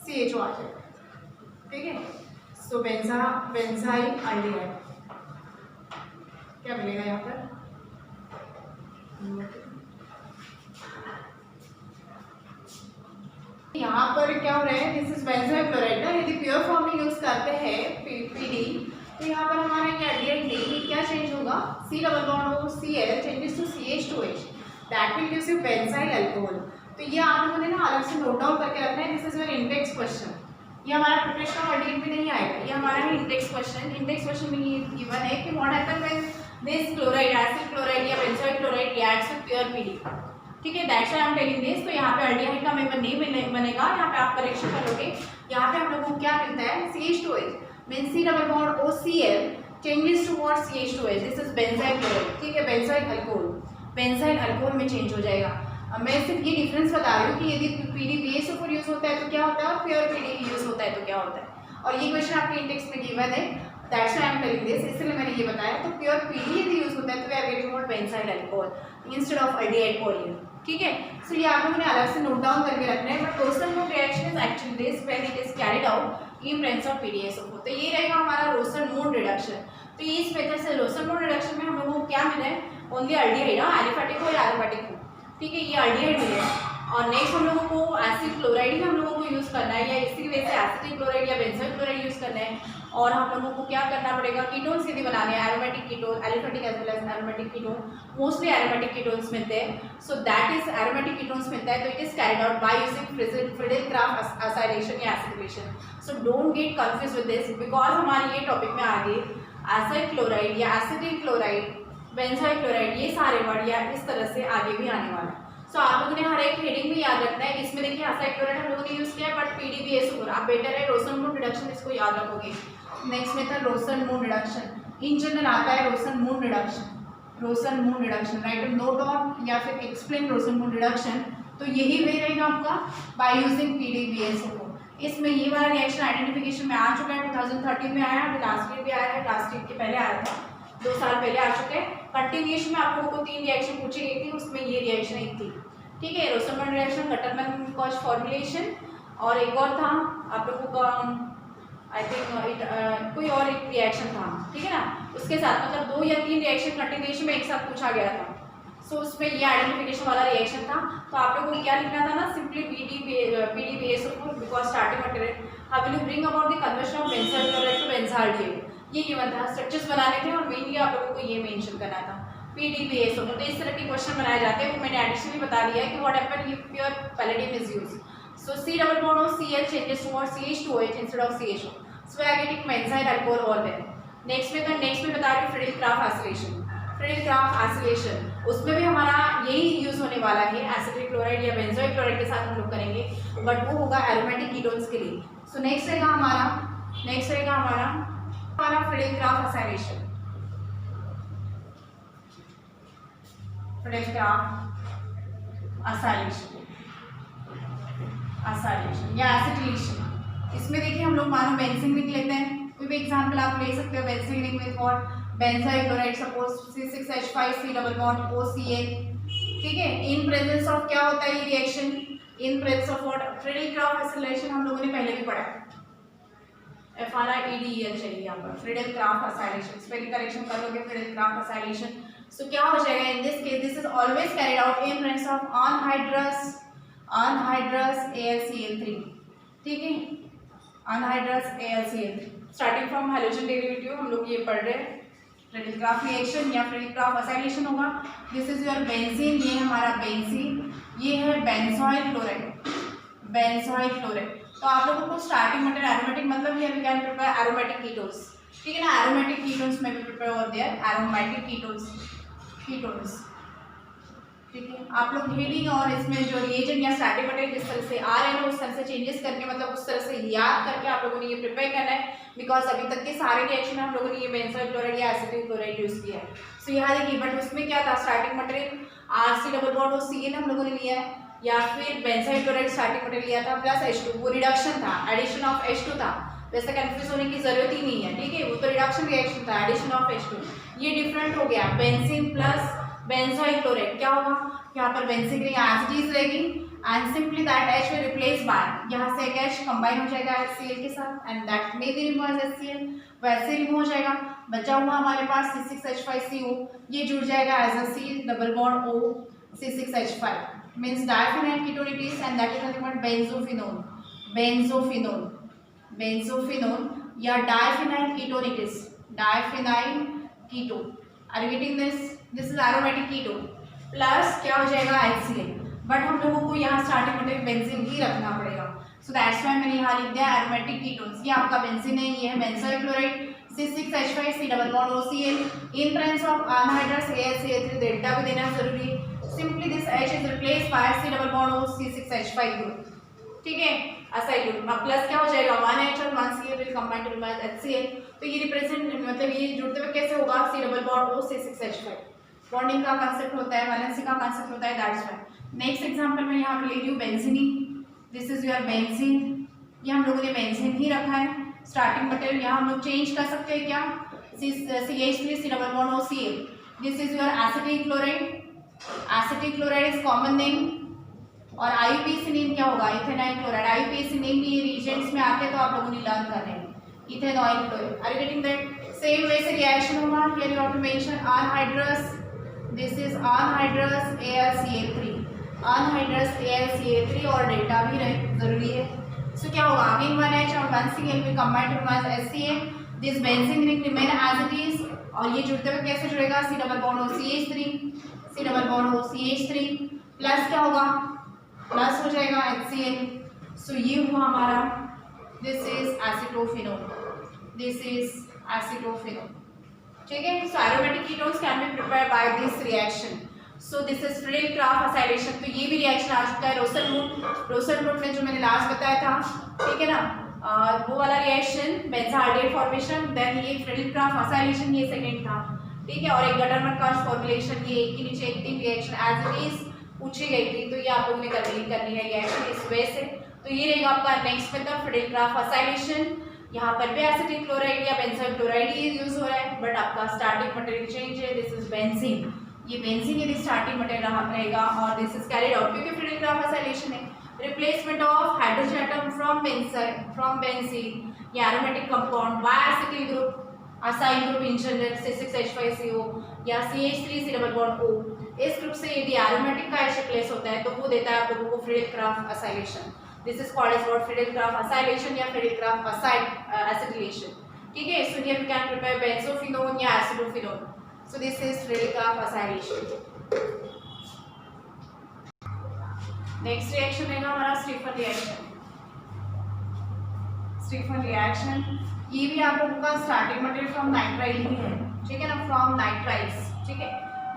CHO आ जाएगा, ठीक है। सो benzyl aldehyde क्या मिलेगा यहाँ पर, यहाँ पर क्या हो रहा है, दिस इज बेंजाइल क्लोराइड ना, यदि प्योर फॉर्म में यूज करते हैं PD तो यहाँ पर हमारा ये अल्डिहाइड नहीं, क्या चेंज होगा, C डबल बॉन्ड और Cl changes to CH2H, that will gives you benzyl alcohol. तो ये आप लोगों ने ना अलग से नोट डाउन करके रखना है, this is your index question, ये हमारा प्रिपरेशन ऑफ अल्डिहाइड में नहीं आएगा, ये हमारा है इंडेक्स क्वेश्चन। इंडेक्स क्वेश्चन में ये गिवन है कि what happen when this chloride, acid chloride या benzoic chloride reacts with pure PD, ठीक है, that's why I am telling this. तो यहाँ पे अल्डिहाइड का मेंबर नहीं बनेगा, यहाँ पे आप करेक्शन करोगे, यहाँ पे हम लोगों को क्या मिलता है CH2H means C double bond OCl changes to what CH2H, this is benzyl chloride, ठीक है, बेंजाइल अल्कोहल, बेंजाइल अल्कोहल में चेंज हो जाएगा। मैं सिर्फ ये डिफरेंस बता रही हूँ कि यदि PdBaSO4 यूज होता है तो क्या होता है और प्योर PD यूज होता है तो क्या होता है, और ये क्वेश्चन आपके इंडेक्स में गिवन है, that's why I am telling this, इसलिए मैंने ये बताया। तो प्योर PD यदि यूज होता है तो we are getting what benzyl alcohol instead of aldehyde पॉलीन, ठीक है। सो ये आप लोगों ने अलग से नोट डाउन करके रखना है, but Rosenmund reaction is actually this when it is carried out in presence of PdBaSO4, तो ये रहेगा हमारा रोसन-मून रिडक्शन। तो ये इस मेथड से रोसन-मून रिडक्शन में हम लोगों को क्या मिला है, ओनली अल्डिहाइड, एलिफेटिक हो या एरोमेटिक हो, ठीक है, ये अल्डिहाइड मिले। और नेक्स्ट हम लोगों को एसिड क्लोराइड ही हम लोगों को यूज़ करना है, या इसी वजह से एसिटिक क्लोराइड या बेंजोइक क्लोराइड यूज़ करना है। और हम लोगों को क्या करना पड़ेगा, कीटोन्स यदि बनाने हैं, aromatic ketone, aliphatic as well as aromatic ketone, mostly aromatic ketones मिलते हैं। So that is aromatic ketones मिलता है, तो it is carried out by using Friedel Craft acylation या acidification. So don't get confuse with this, because हमारे ये topic में आगे एसिड क्लोराइड या एसिटिक क्लोराइड, बेंजोइक क्लोराइड, ये सारे वर्ड या इस तरह से आगे भी आने वाला है। सो आप लोगों ने हर एक हेडिंग में याद रखना है। इसमें देखिए एसिड क्लोराइड हम लोगों ने यूज किया, बट PdBaSO4 आप बेटर है रोसन-मून रिडक्शन इसको याद रखोगे। Next method Rosenmund reduction, in general आता है Rosenmund reduction, right note on या फिर एक्सप्लेन रोसन-मून रिडक्शन। तो यही वे रहेगा आपका बाय यूजिंग PdBaSO4। इसमें ये वाला रिएक्शन आइडेंटिफिकेशन में आ चुका है, 2013 में आया, अभी लास्ट ईयर भी आया है, लास्ट ईयर के पहले आया था, 2 साल पहले आ चुके हैं। कंटिन्यूएशन में आप लोगों को 3 रिएक्शन पूछी गई थी, उसमें ये रिएक्शन एक थी, ठीक है, रोसन-मून रिएक्शन, कटरमैन-कॉच फॉर्मुलेशन, और एक और था आप लोगों का आई थिंक कोई और एक रिएक्शन था, ठीक है ना, उसके साथ मतलब 2 या 3 रिएक्शन कंटिन्यूएशन में एक साथ पूछा गया था। सो उसमें ये आइडेंटिफिकेशन वाला रिएक्शन था। तो आप लोगों को क्या लिखना था ना, simply PDBASO4 because starting material how will you bring about the conversion of benzoyl chloride to benzaldehyde, ये गिवन था। स्ट्रक्चर्स बनाने थे और मेनली आप लोगों को ये मेंशन करना था PDBASO4। तो इस तरह के क्वेश्चन बनाए जाते हैं। वो मैंने एडिशनली बता दिया है कि what happen if your palladium is used. So C double bond of Cl changes towards CH2OH instead of CHO, so we are getting benzyl alcohol over there। Next में बता रही हूँ फ्रीडल-क्राफ्ट एसिलेशन। फ्रीडल-क्राफ्ट एसिलेशन उसमें भी हमारा यही use होने वाला है, एसिटिक क्लोराइड या बेंजोइक क्लोराइड के साथ हम लोग करेंगे, बट वो होगा एरोमेटिक कीटोन्स के लिए। सो नेक्स्ट रहेगा हमारा फ्रीडल-क्राफ्ट एसिलेशन। एसिलेशन या एसिटिलेशन। इसमें देखिए हम लोग मानो बेंजीन रिंग लेते हैं, कोई भी एग्जांपल आप ले सकते हो। Benzene ring with what, benzyl chloride, suppose C6H5 double bond OCl, ठीक है। इन प्रेजेंस ऑफ क्या होता है ये reaction, in presence of what, Friedel Crafts acylation हम लोगों ने पहले भी पढ़ा है, FRIEDEL चाहिए यहाँ पर, फ्रीडल-क्राफ्ट एसिलेशन। स्पेलिंग करेक्शन कर लोगे, फ्रीडल-क्राफ्ट एसिलेशन। सो क्या हो जाएगा in this case, this is always carried out in presence of anhydrous AlCl3, ठीक है, anhydrous AlCl3। Starting from hydrogen derivative हम लोग ये पढ़ रहे हैं। फ्रीडल-क्राफ्ट रिएक्शन या फ्रीडल-क्राफ्ट एसिलेशन होगा। दिस इज योर बेंजीन, ये हमारा बेंजीन, ये है बेंजोइल क्लोराइड, तो आप लोगों को स्टार्टिंग मटेरियल एरोमेटिक मतलब here we can prepare aromatic ketones, ठीक है ना। एरोमेटिक कीटोन्स में भी प्रिपेयर होते हैं, एरोमेटिक कीटोन्स, ठीक है। आप लोग हेडिंग और इसमें जो रिएजेंट या स्टार्टिंग मटेरियल जिस तरह से आ रहे हैं उस तरह से चेंजेस करके, मतलब उस तरह से याद करके आप लोगों ने ये प्रिपेयर करना है, बिकॉज अभी तक के सारे रिएक्शन में हम लोगों ने ये बेंजोइल क्लोराइड या एसिटिक क्लोराइड यूज किया है। सो यहाँ देखिए, बट उसमें क्या था, starting material RC double bond और Cl हम लोगों ने लिया है, या फिर बेंजोइल क्लोराइड स्टार्टिंग मटेरियल लिया था प्लस H2, वो रिडक्शन था, एडिशन ऑफ H2 था। वैसे कंफ्यूज होने की जरूरत ही नहीं है, ठीक है, वो तो रिडक्शन रिएक्शन था, एडिशन ऑफ H2। ये डिफरेंट हो गया, बेंजीन प्लस बेंजोइल क्लोराइड, क्या होगा यहाँ पर benzene ring as it is रहेगी and simply that H will replace by, यहाँ से एक H कंबाइन हो जाएगा HCl के साथ and that may be remove as HCl, वैसे रिमूव हो जाएगा। बचा हुआ हमारे पास C6H5CO, ये जुड़ जाएगा as a C double bond O C6H5 means diphenyl ketone it is and that is nothing but benzophenone या diphenyl ketone it is, diphenyl ketone. Are you getting this? This is aromatic ketone plus क्या हो जाएगा HCl, but हम लोगों को यहाँ starting material benzene ही रखना पड़ेगा। सो दैट्स व्हाई मैंने यहाँ लिख दिया एरोमेटिक कीटोन्स। ये आपका बेंजीन है, ये है benzoyl chloride C6H5 double bond OCl in presence of anhydrous AlCl3, delta भी देना जरूरी है। Simply this H is replaced by C double bond O C6H5 group, ठीक है, असाइल ग्रुप। अब प्लस क्या हो जाएगा 1H और 1Cl will combine to form HCl। तो ये रिप्रेजेंट मतलब ये जुड़ते हुए कैसे होगा, C double bond O C6H5, bonding का कांसेप्ट होता है, वैलेंसी का कांसेप्ट होता है, दैट्स व्हाई। नेक्स्ट एग्जांपल में यहाँ पे ले रही हूँ benzene, this is your benzene, ये हम लोगों ने बेंजीन ही रखा है। स्टार्टिंग मटेरियल यहाँ हम लोग चेंज कर सकते हैं क्या, CH3 C double bond OCl, this is your acetic chloride is common name, और IUPAC नेम क्या होगा, इथेनॉइल क्लोराइड। IUPAC नेम भी रिएजेंट्स में आते हैं तो आप लोगों ने लर्न कर रहे हैं, ethanoyl chloride. Are you getting that? Same way से रिएक्शन होगा, here you have to mention anhydrous, this is anhydrous AlCl3 और डेल्टा भी रहे जरूरी है। सो क्या होगा, अगेन 1H और 1Cl will combine to form HCl, this benzene ring remain as it is, और ये जुड़ते हुए कैसे जुड़ेगा, C double bond O CH3 plus क्या होगा, प्लस हो जाएगा HCl। सो ये हुआ हमारा, दिस इज एसिटोफिनोन, ठीक है। So aromatic ketones can be prepared by this reaction. So this is Friedel Craft acylation. तो ये भी रिएक्शन आ चुका है रोसेनवुड में, जो मैंने लास्ट बताया था, ठीक है ना, वो वाला रिएक्शन बेंजाल्डिहाइड फॉर्मेशन, देन ये फ्रीडल-क्राफ्ट एसिलेशन, ये सेकंड था, ठीक है। और एक गटर-मटकाश फॉर्मुलेशन, ये एक के नीचे एक 3 रिएक्शन एज इट इज पूछी गई थी, तो ये आप लोगों ने करनी है रिएक्शन इस वे से। तो ये रहेगा आपका नेक्स्ट मेथड, फ्रीडल-क्राफ्ट एसिलेशन। यहाँ पर भी एसिटिक क्लोराइड या बेंजोइल क्लोराइड ही यूज हो रहा है, बट आपका स्टार्टिंग मटेरियल चेंज है, दिस इज बेंजीन, ये बेंजीन यदि स्टार्टिंग मटेरियल रहेगा, और दिस इज कैरिड आउट क्योंकि फ्रीडल-क्राफ्ट एसिलेशन है, replacement of hydrogen atom from benzene, ये aromatic compound by acetyl group, acyl group in general C6H5CO या CH3 C double bond O, इस ग्रुप से यदि एरोमेटिक का एच प्लेस होता है तो वो देता है आप लोगों को Friedel Craft acylation. This is called as what? Friedel Craft acylation या फ्रीडेल-क्राफ्ट एसिटिलेशन. ठीक है. So here we can prepare benzophenone या acetophenone. So this is Friedel Craft acylation. Next reaction रहेगा हमारा स्टीफन रिएक्शन. स्टीफन रिएक्शन ये भी आप लोगों का स्टार्टिंग मटेरियल फ्रॉम नाइट्राइल ही है. ठीक है ना, फ्रॉम नाइट्राइल्स. ठीक है,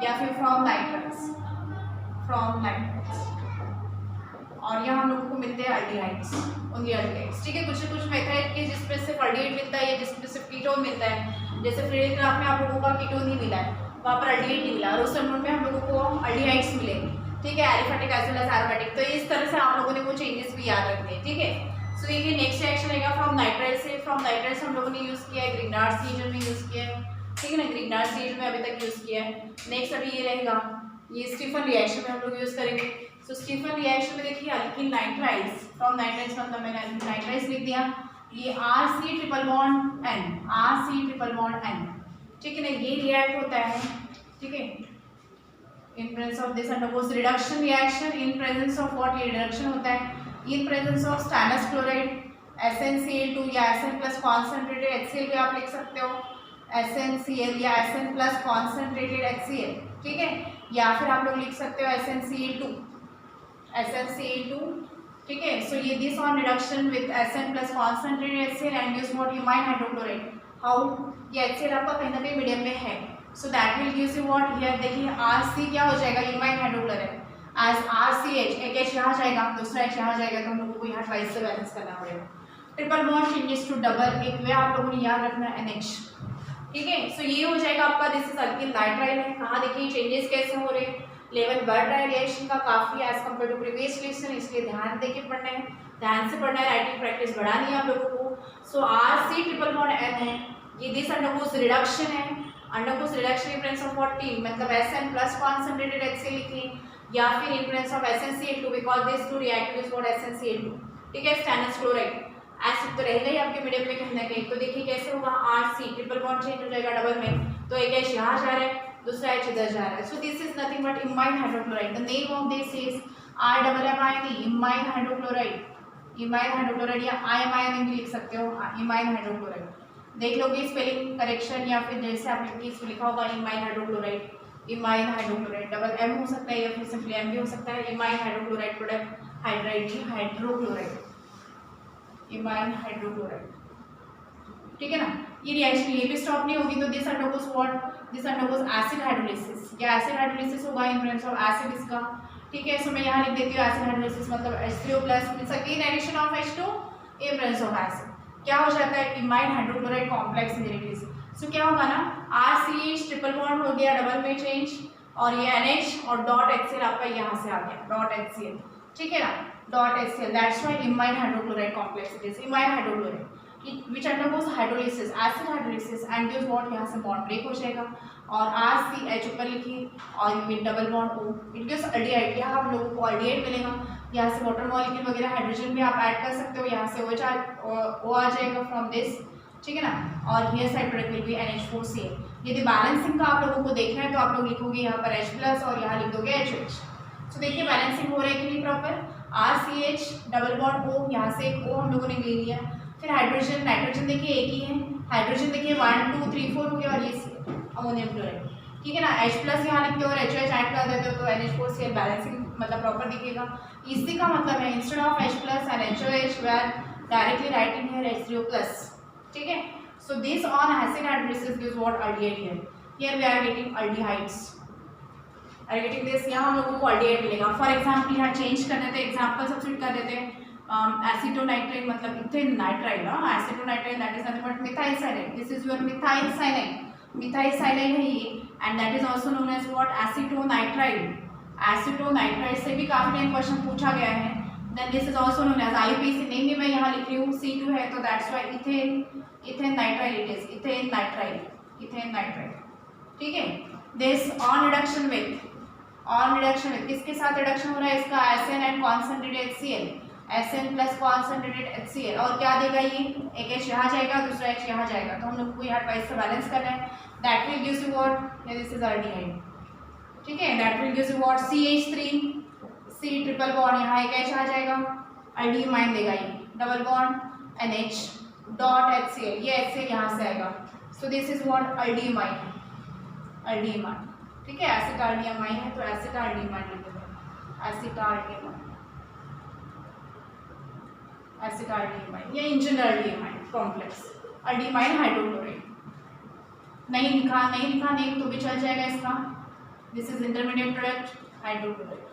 या फिर फ्रॉम नाइट्राइल्स, फ्रॉम नाइट्राइल्स. और यहाँ हम लोगों को मिलते हैं अल्डिहाइड्स, ओनली अल्डिहाइड्स. ठीक है, कुछ मेथड के जिसमें सिर्फ अल्डिहाइड मिलता है या जिसमें सिर्फ कीटोन मिलता है. जैसे फ्रीडेल-क्राफ्ट में आप लोगों का कीटोन ही मिला है, वहाँ पर अल्डिहाइड नहीं मिला. रोस्टरमोड में हम लोगों को अल्डिहाइड्स मिले. ठीक है, aliphatic as well as aromatic. तो इस तरह से आप लोगों ने वो चेंजेस भी याद रखने हैं. ठीक है. सो ये नेक्स्ट रिएक्शन रहेगा फ्रॉम नाइट्राइल से. फ्रॉम नाइट्राइल से हम लोगों ने यूज़ किया है ग्रिग्नार्ड सीजन में यूज़ किया है. ठीक है ना, ग्रिग्नार्ड सीजन में अभी तक यूज़ किया है. नेक्स्ट अभी ये रहेगा, ये स्टीफन रिएक्शन में हम लोग यूज़ करेंगे. सो स्टीफन रिएक्शन में देखिए अल्किल नाइट्राइल्स, फ्रॉम नाइट्राइल्स मतलब मैंने अल्किल नाइट्राइल्स लिख दिया. ये RC triple bond N, RC triple bond N. ठीक है ना, ये रिएक्ट होता है. ठीक है, in presence of this undergoes reduction reaction. In presence of what? ये रिडक्शन होता है in presence of stannous chloride, SnCl2 या Sn प्लस कॉन्सेंट्रेटेड HCl भी आप लिख सकते हो. SnCl या Sn प्लस कॉन्सेंट्रेटेड HCl. ठीक है, या फिर आप लोग लिख सकते हो SnCl2, SnCl2. ठीक है. सो ये this on reduction with Sn plus concentrated HCl and use what? Imine hydrochloride. How? ये HCl आपका कहीं ना कहीं मीडियम में है. So that will gives you what? Here देखिए RC क्या हो जाएगा? Imine hydrochloride. एज RCH, एक H यहाँ जाएगा, दूसरा H यहाँ जाएगा, तो हम लोगों को यहाँ ट्वाइस से बैलेंस करना पड़ेगा. Triple bond changes to double, एक वे आप लोगों ने याद रखना है NH. ठीक है. सो ये हो जाएगा आपका. दिस इज अल्किल नाइट्राइल है. कहाँ देखिए चेंजेस कैसे हो रहे हैं? लेवल बढ़ रहा है रिएक्शन का काफ़ी as compare to previous reaction, इसलिए ध्यान देके पढ़ना है, ध्यान से पढ़ना है. राइटिंग प्रैक्टिस बढ़ानी है आप लोगों को. So RC triple bond N है. ये दिस अंडरगोस रिडक्शन है. Undergoes reduction in presence of what? T मतलब Sn प्लस कॉन्सेंट्रेटेड HCl लिखें या फिर in presence of SnCl2 because this to reactive is what? SnCl2. ठीक है, स्टैनस क्लोराइड. एसिड तो रहेगा ही आपके मीडियम में कहीं ना कहीं. तो देखिए कैसे होगा? RC ट्रिपल बॉन्ड चेंज हो जाएगा डबल में, तो एक H यहाँ जा रहा है, दूसरा H इधर जा रहा है. So this is nothing but imine hydrochloride. The name of this is RMMINE, imine hydrochloride. Imine hydrochloride या IMIN भी लिख सकते हो, इमाइन हाइड्रोक्लोराइड. देख लोगे स्पेलिंग करेक्शन या फिर जैसे आप इसमें लिखा होगा imine hydrochloride. Imine hydrochloride double M हो सकता है या फिर सिंपली M भी हो सकता है. इमाइन हाइड्रोक्लोराइड प्रोडक्ट हाइड्राइड की हाइड्रोक्लोराइड, इमाइन हाइड्रोक्लोराइड. ठीक है ना. ये रिएक्शन ये भी स्टॉप नहीं होगी. तो this undergoes what? This undergoes acid hydrolysis. या एसिड हाइड्रोलिसिस होगा इन प्रेजेंस ऑफ एसिड इसका. ठीक है. सो मैं यहाँ लिख देती हूँ एसिड हाइड्रोलिसिस मतलब H3O plus means again addition of H2 in presence of acid. क्या हो जाता है? Imine hydrochloride complex inhibitors. So क्या होगा ना? RCH ट्रिपल बॉन्ड हो गया डबल में चेंज, और ये NH और डॉट HCl आपका यहाँ से आ गया, डॉट HCl. ठीक है ना, dot HCl. That's why imine hydrochloride complex it is. Imine hydrochloride which undergoes hydrolysis, acid hydrolysis, and gives what? यहाँ से बॉन्ड ब्रेक हो जाएगा और RCH ऊपर लिखिए और ये double bond O. It gives aldehyde. यहाँ हम लोगों को अल्डिहाइड मिलेगा. यहाँ से वाटर मॉलिक्यूल वगैरह हाइड्रोजन भी आप ऐड कर सकते हो. यहाँ से O आ जाएगा फ्रॉम दिस. ठीक है ना. और here side product will be NH4Cl. यदि बैलेंसिंग का आप लोगों को देखना है तो आप लोग लिखोगे यहाँ पर H प्लस और यहाँ लिख दोगे HH. तो देखिए बैलेंसिंग हो रहा है कि नहीं proper? RCH double bond O, यहाँ से एक O हम लोगों ने ले लिया. फिर हाइड्रोजन, नाइट्रोजन देखिए एक ही है. हाइड्रोजन देखिए 1 2 3 4 हो गया और ये अमोनियम क्लोराइड. ठीक है ना. H प्लस यहाँ लिखते हो और HH ऐड कर देते हो तो NH4Cl बैलेंसिंग मतलब प्रॉपर दिखेगा. इसी का मतलब है instead of H plus and HOH we are directly writing here H3O plus. ठीक है. So this on acid hydrolysis gives what? Aldehyde. Here we are getting aldehydes. Are getting this. यहाँ हम लोगों को अल्डिहाइड मिलेगा. फॉर एग्जाम्पल यहाँ change करने थे, एग्जाम्पल सब्स्टिट्यूट कर देते हैं. एसिटोनाइट्राइल मतलब ethane nitrile. Acetonitrile that is nothing but methyl cyanide. This is your methyl cyanide. Methyl cyanide है ये and that is also known as what? Acetonitrile. Acetonitrile से भी काफी टाइम क्वेश्चन पूछा गया है. Then this is also known as IUPAC. Name भी मैं यहाँ लिख रही हूँ C2 है तो that's why ethane nitrile it is. Ethane nitrile. ठीक है. दिस ऑन रिडक्शन विथ किसके साथ रिडक्शन हो रहा है इसका? Sn and concentrated HCl. Sn plus concentrated HCl, और क्या देगा ये, एक H यहाँ जाएगा दूसरा H यहाँ जाएगा, तो हम लोग को यहाँ ट्वाइस से बैलेंस करना है. That will gives you what, this is aldehyde. ठीक है, that will gives you what CH3, C triple bond, यहाँ एक H आ जाएगा, एल्डिहाइड देगा ये, double bond NH dot HCl, ये HCl यहाँ से आएगा. सो this is what aldehyde. Aldehyde, ठीक है, एसिटाल्डिहाइड है तो एसिटाल्डिहाइड लिख देते हैं, एसिटाल्डिहाइड, एसिटाल्डिहाइड या इंजीनियरडिहाइड कॉम्प्लेक्स, एल्डिहाइड हाइड्रोक्लोराइड. नहीं लिखा नहीं तो भी चल जाएगा इसका. This is intermediate product hydrochloride,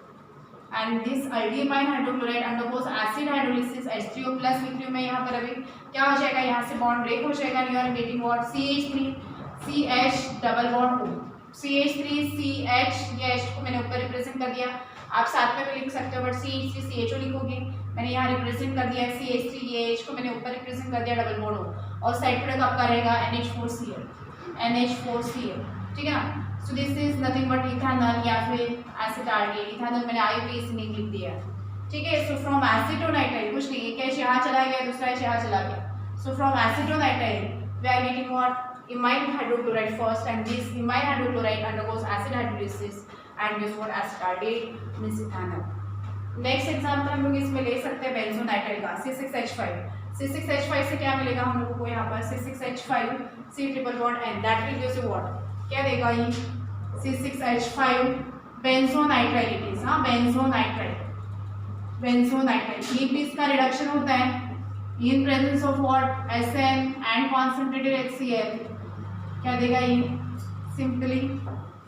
and this aldehyde hydrochloride undergoes acid hydrolysis H3O plus लिख में यहाँ पर. अभी क्या हो जाएगा, यहाँ से बॉन्ड ब्रेक हो जाएगा, you are getting what CH3 CH double bond O, CH3 CH, ये H को मैंने ऊपर रिप्रेजेंट कर दिया, आप साथ में भी लिख सकते हो बट CH3 CHO लिखोगे, मैंने यहाँ रिप्रेजेंट कर दिया CH3, ये H को मैंने ऊपर रिप्रेजेंट कर दिया डबल बॉन्ड O, और साइड प्रोडक्ट आपका रहेगा NH4Cl, ठीक है ना. सो this is nothing but ethanol या फिर एसिटाल्डिहाइड. इथेनॉल मैंने IUPAC लिख दिया, ठीक है. सो फ्रॉम एसिटोनाइट्राइल कुछ नहीं, एक H यहाँ चला गया दूसरा H यहाँ चला गया. So from acetonitrile we are getting what, imine hydrochloride first, and this imine hydrochloride undergoes acid hydrolysis and gives what acetaldehyde means ethanol. Next example हम लोग इसमें ले सकते हैं बेंजोनाइट्राइल का C6H5. C6H5 से क्या मिलेगा हम लोगों को यहाँ पर, C6H5 C triple bond N, that will give you what, क्या देगा ये C6H5 बेंजोनाइट्राइल इट इज. हाँ, बेंजोनाइट्राइल, ये भी इसका रिडक्शन होता है in presence of what, Sn and concentrated HCl. क्या देगा ये, simply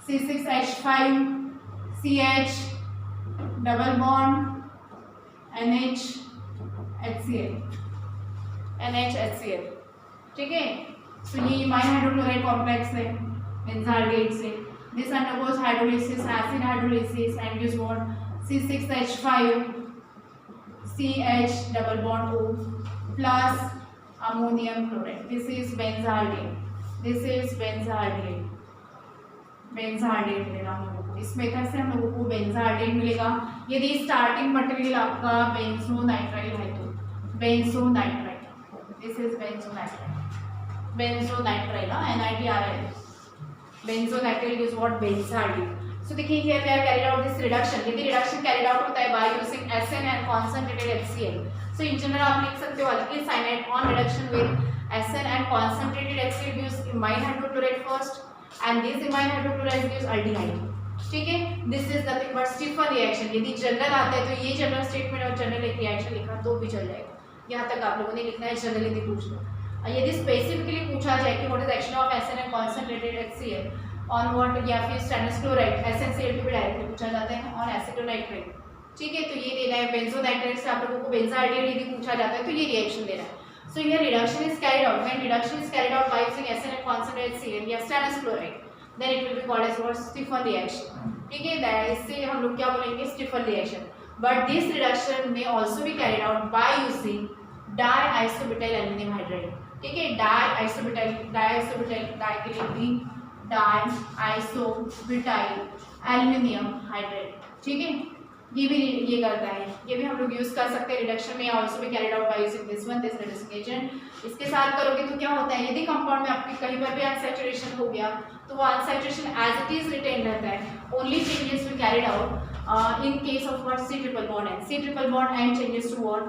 C6H5 CH double bond NH HCl, ठीक है. सो ये इमाइन हाइड्रोक्लोराइड कॉम्प्लेक्स है बेंजाल्डेट से. This undergoes hydrolysis, acid hydrolysis, and gives what C6H5 CH double bond O plus ammonium chloride. This is benzaldehyde. बेंजाल्डेट मिलेगा हम लोगों को. इस मेथड से हम लोगों को बेंजाल्डेट मिलेगा यदि स्टार्टिंग मटेरियल आपका बेंजोनाइट्राइल है तो. Benzonitrile, this is benzonitrile NiTRIL. Benzonitrile is what, benzaldehyde. So देखिए here we are carried out this reduction. यदि रिडक्शन कैरिड आउट होता है by using Sn and concentrated HCl. So in general आप लिख सकते हो alkyl cyanide on reduction with Sn and concentrated HCl gives imine hydrochloride first, and this imine hydrochloride gives aldehyde. ठीक है, this is nothing but Stephan reaction. यदि general आता है तो ये जनरल स्टेटमेंट और जनरल एक रिएक्शन लिखा तो भी चल जाएगा. यहाँ तक आप लोगों ने लिखना है जनरल यदि पूछ लो. यदि स्पेसिफिकली पूछा जाए कि what is action of Sn and concentrated HCl on what, या फिर स्टेनस क्लोराइड SnCl भी डायरेक्टली पूछा जाता है on एसिटोनाइट्राइल. ठीक है, तो ये देना है बेंजोनाइट्राइल से आप लोगों को बेंजाल्डेहाइड यदि पूछा जाता है तो ये रिएक्शन देना है. So here reduction is carried out, when reduction is carried out by using Sn and concentrated HCl या stannous chloride, then it will be called as what, Stephen reaction. ठीक है, इससे हम लोग क्या बोलेंगे, Stephen reaction. But this reduction में also be carried out by using diisobutyl aluminium hydride. ठीक है, डाइआइसोब्यूटाइल डाई के लिए भी डाइआइसोब्यूटाइल एल्युमिनियम हाइड्राइड. ठीक है, ये भी ये करता है, ये भी हम लोग यूज कर सकते हैं रिडक्शन में. आल्सो भी carried out by using this reducing agent. इसके साथ करोगे तो क्या होता है, यदि कंपाउंड में आपके कहीं पर भी अनसैचुरेशन हो गया तो वो unsaturation as it is retain रहता है. Only changes will carried out in case of what, C triple bond N. C triple bond N changes to what,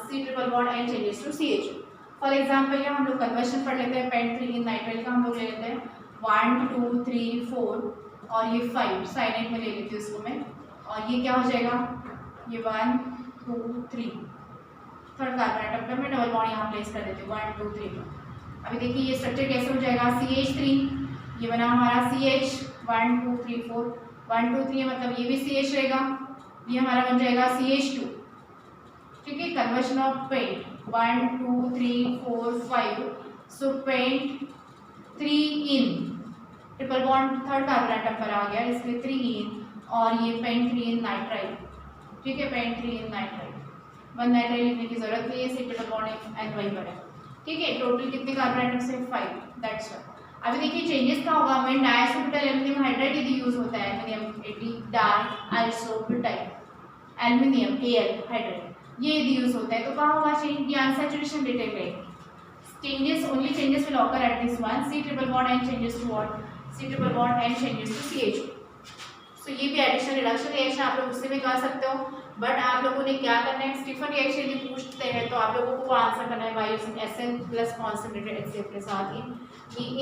C triple bond N changes to CH. For example यहाँ हम लोग conversion पढ़ लेते हैं. पेंट3 nitrile का हम लोग ले लेते हैं 1 2 3 4 और ये 5 साइनाइड में ले लेती हूँ इसको मैं. और ये क्या हो जाएगा, ये 1 2 3 थर्ड कार्बन एटम पे मैं डबल बॉन्ड यहाँ प्लेस कर देती हूँ 1 2 3. अभी देखिए ये स्ट्रक्चर कैसे हो जाएगा, CH3 ये बना हमारा CH 1 2 3 4 1 2 3 मतलब ये भी CH रहेगा, ये हमारा बन जाएगा CH2. ठीक है, conversion of pent 1 2 3 4 5. So pent 3 in triple bond third carbon atom पर आ गया इसलिए 3 इन, और ये पेंट 3 इन नाइट्राइल. ठीक है, पेंट 3 इन नाइट्राइल. 1 नाइट्राइल लिखने की जरूरत नहीं है, C ट्रिपल बॉन्ड N वही पर है. ठीक है, टोटल कितने कार्बन एटम से 5. That's all. अभी देखिए चेंजेस क्या होगा, व्हेन डाइआइसोब्यूटाइल एल्युमिनियम हाइड्राइड यदि यूज होता है, एल्युमिनियम डाइआइसोब्यूटाइल एल्युमिनियम Al हाइड्राइड, ये यदि यूज होता है तो कहाँ होगा चेंज, ये अनसैचुरेशन रिटेन रहेगी. Changes, only changes will occur at this one. C triple bond and changes to what? C triple bond and changes to CH. So ये भी एडिशन रिडक्शन रिएक्शन आप लोग उससे भी कर सकते हो, बट आप लोगों ने क्या करना है, स्टीफन रिएक्शन यदि पूछते हैं तो आप लोगों को आंसर करना है bye using SN plus concentrated HCl के साथ ही.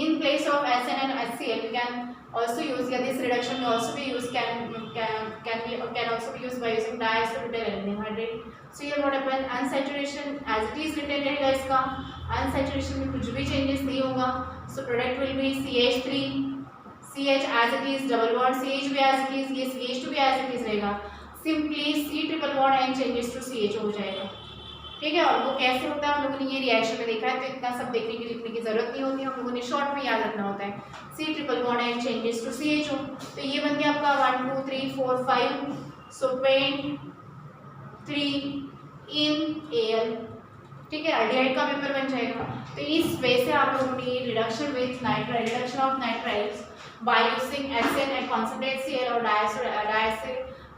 In place of SN and HCl we can also use, या this reduction may also be used, can also be used by using diisobutyl aluminum hydrate. So here what happen, unsaturation as it is written रहेगा, इसका unsaturation में कुछ भी changes नहीं होगा. So product will be CH3, CH as it is, double bond CH भी as it is, ये CH2 भी as it is रहेगा. Simply C triple bond and changes to CH हो जाएगा. ठीक है, और वो कैसे होता है हम लोगों ने ये रिएक्शन में देखा है, तो इतना सब देखने की लिखने की जरूरत नहीं होती, हम लोगों ने शॉर्ट में याद रखना होता है. C triple bond and changes to CHO. तो ये बन गया आपका 1 2 3 4 5. सो पेंट 3 इन Al. ठीक है, एल्डिहाइड का पेपर बन जाएगा. तो इस वे से आप लोगों ने reduction with nitrile, reduction of nitriles bye using SN and concentrate Cl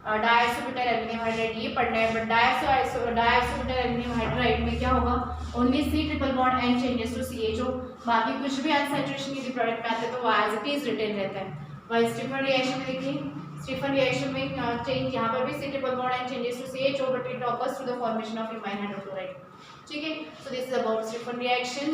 और डायसोब्यूटाइल एल्युमिनियम हाइड्राइड ये पढ़ना है. बट डायसोब्यूटाइल एल्युमिनियम हाइड्राइड में क्या होगा, only C triple bond and changes to CHO. बाकी कुछ भी अनसैचुरेशन यदि प्रोडक्ट में आता है तो वो एज इट इज रिटेन रहता है. वही स्टीफन रिएक्शन में देखिए, स्टीफन रिएक्शन में चेंज यहाँ पर भी C triple bond and changes to CHO, but it occurs to the formation of imine hydrochloride. ठीक है, so this is about Stephen reaction.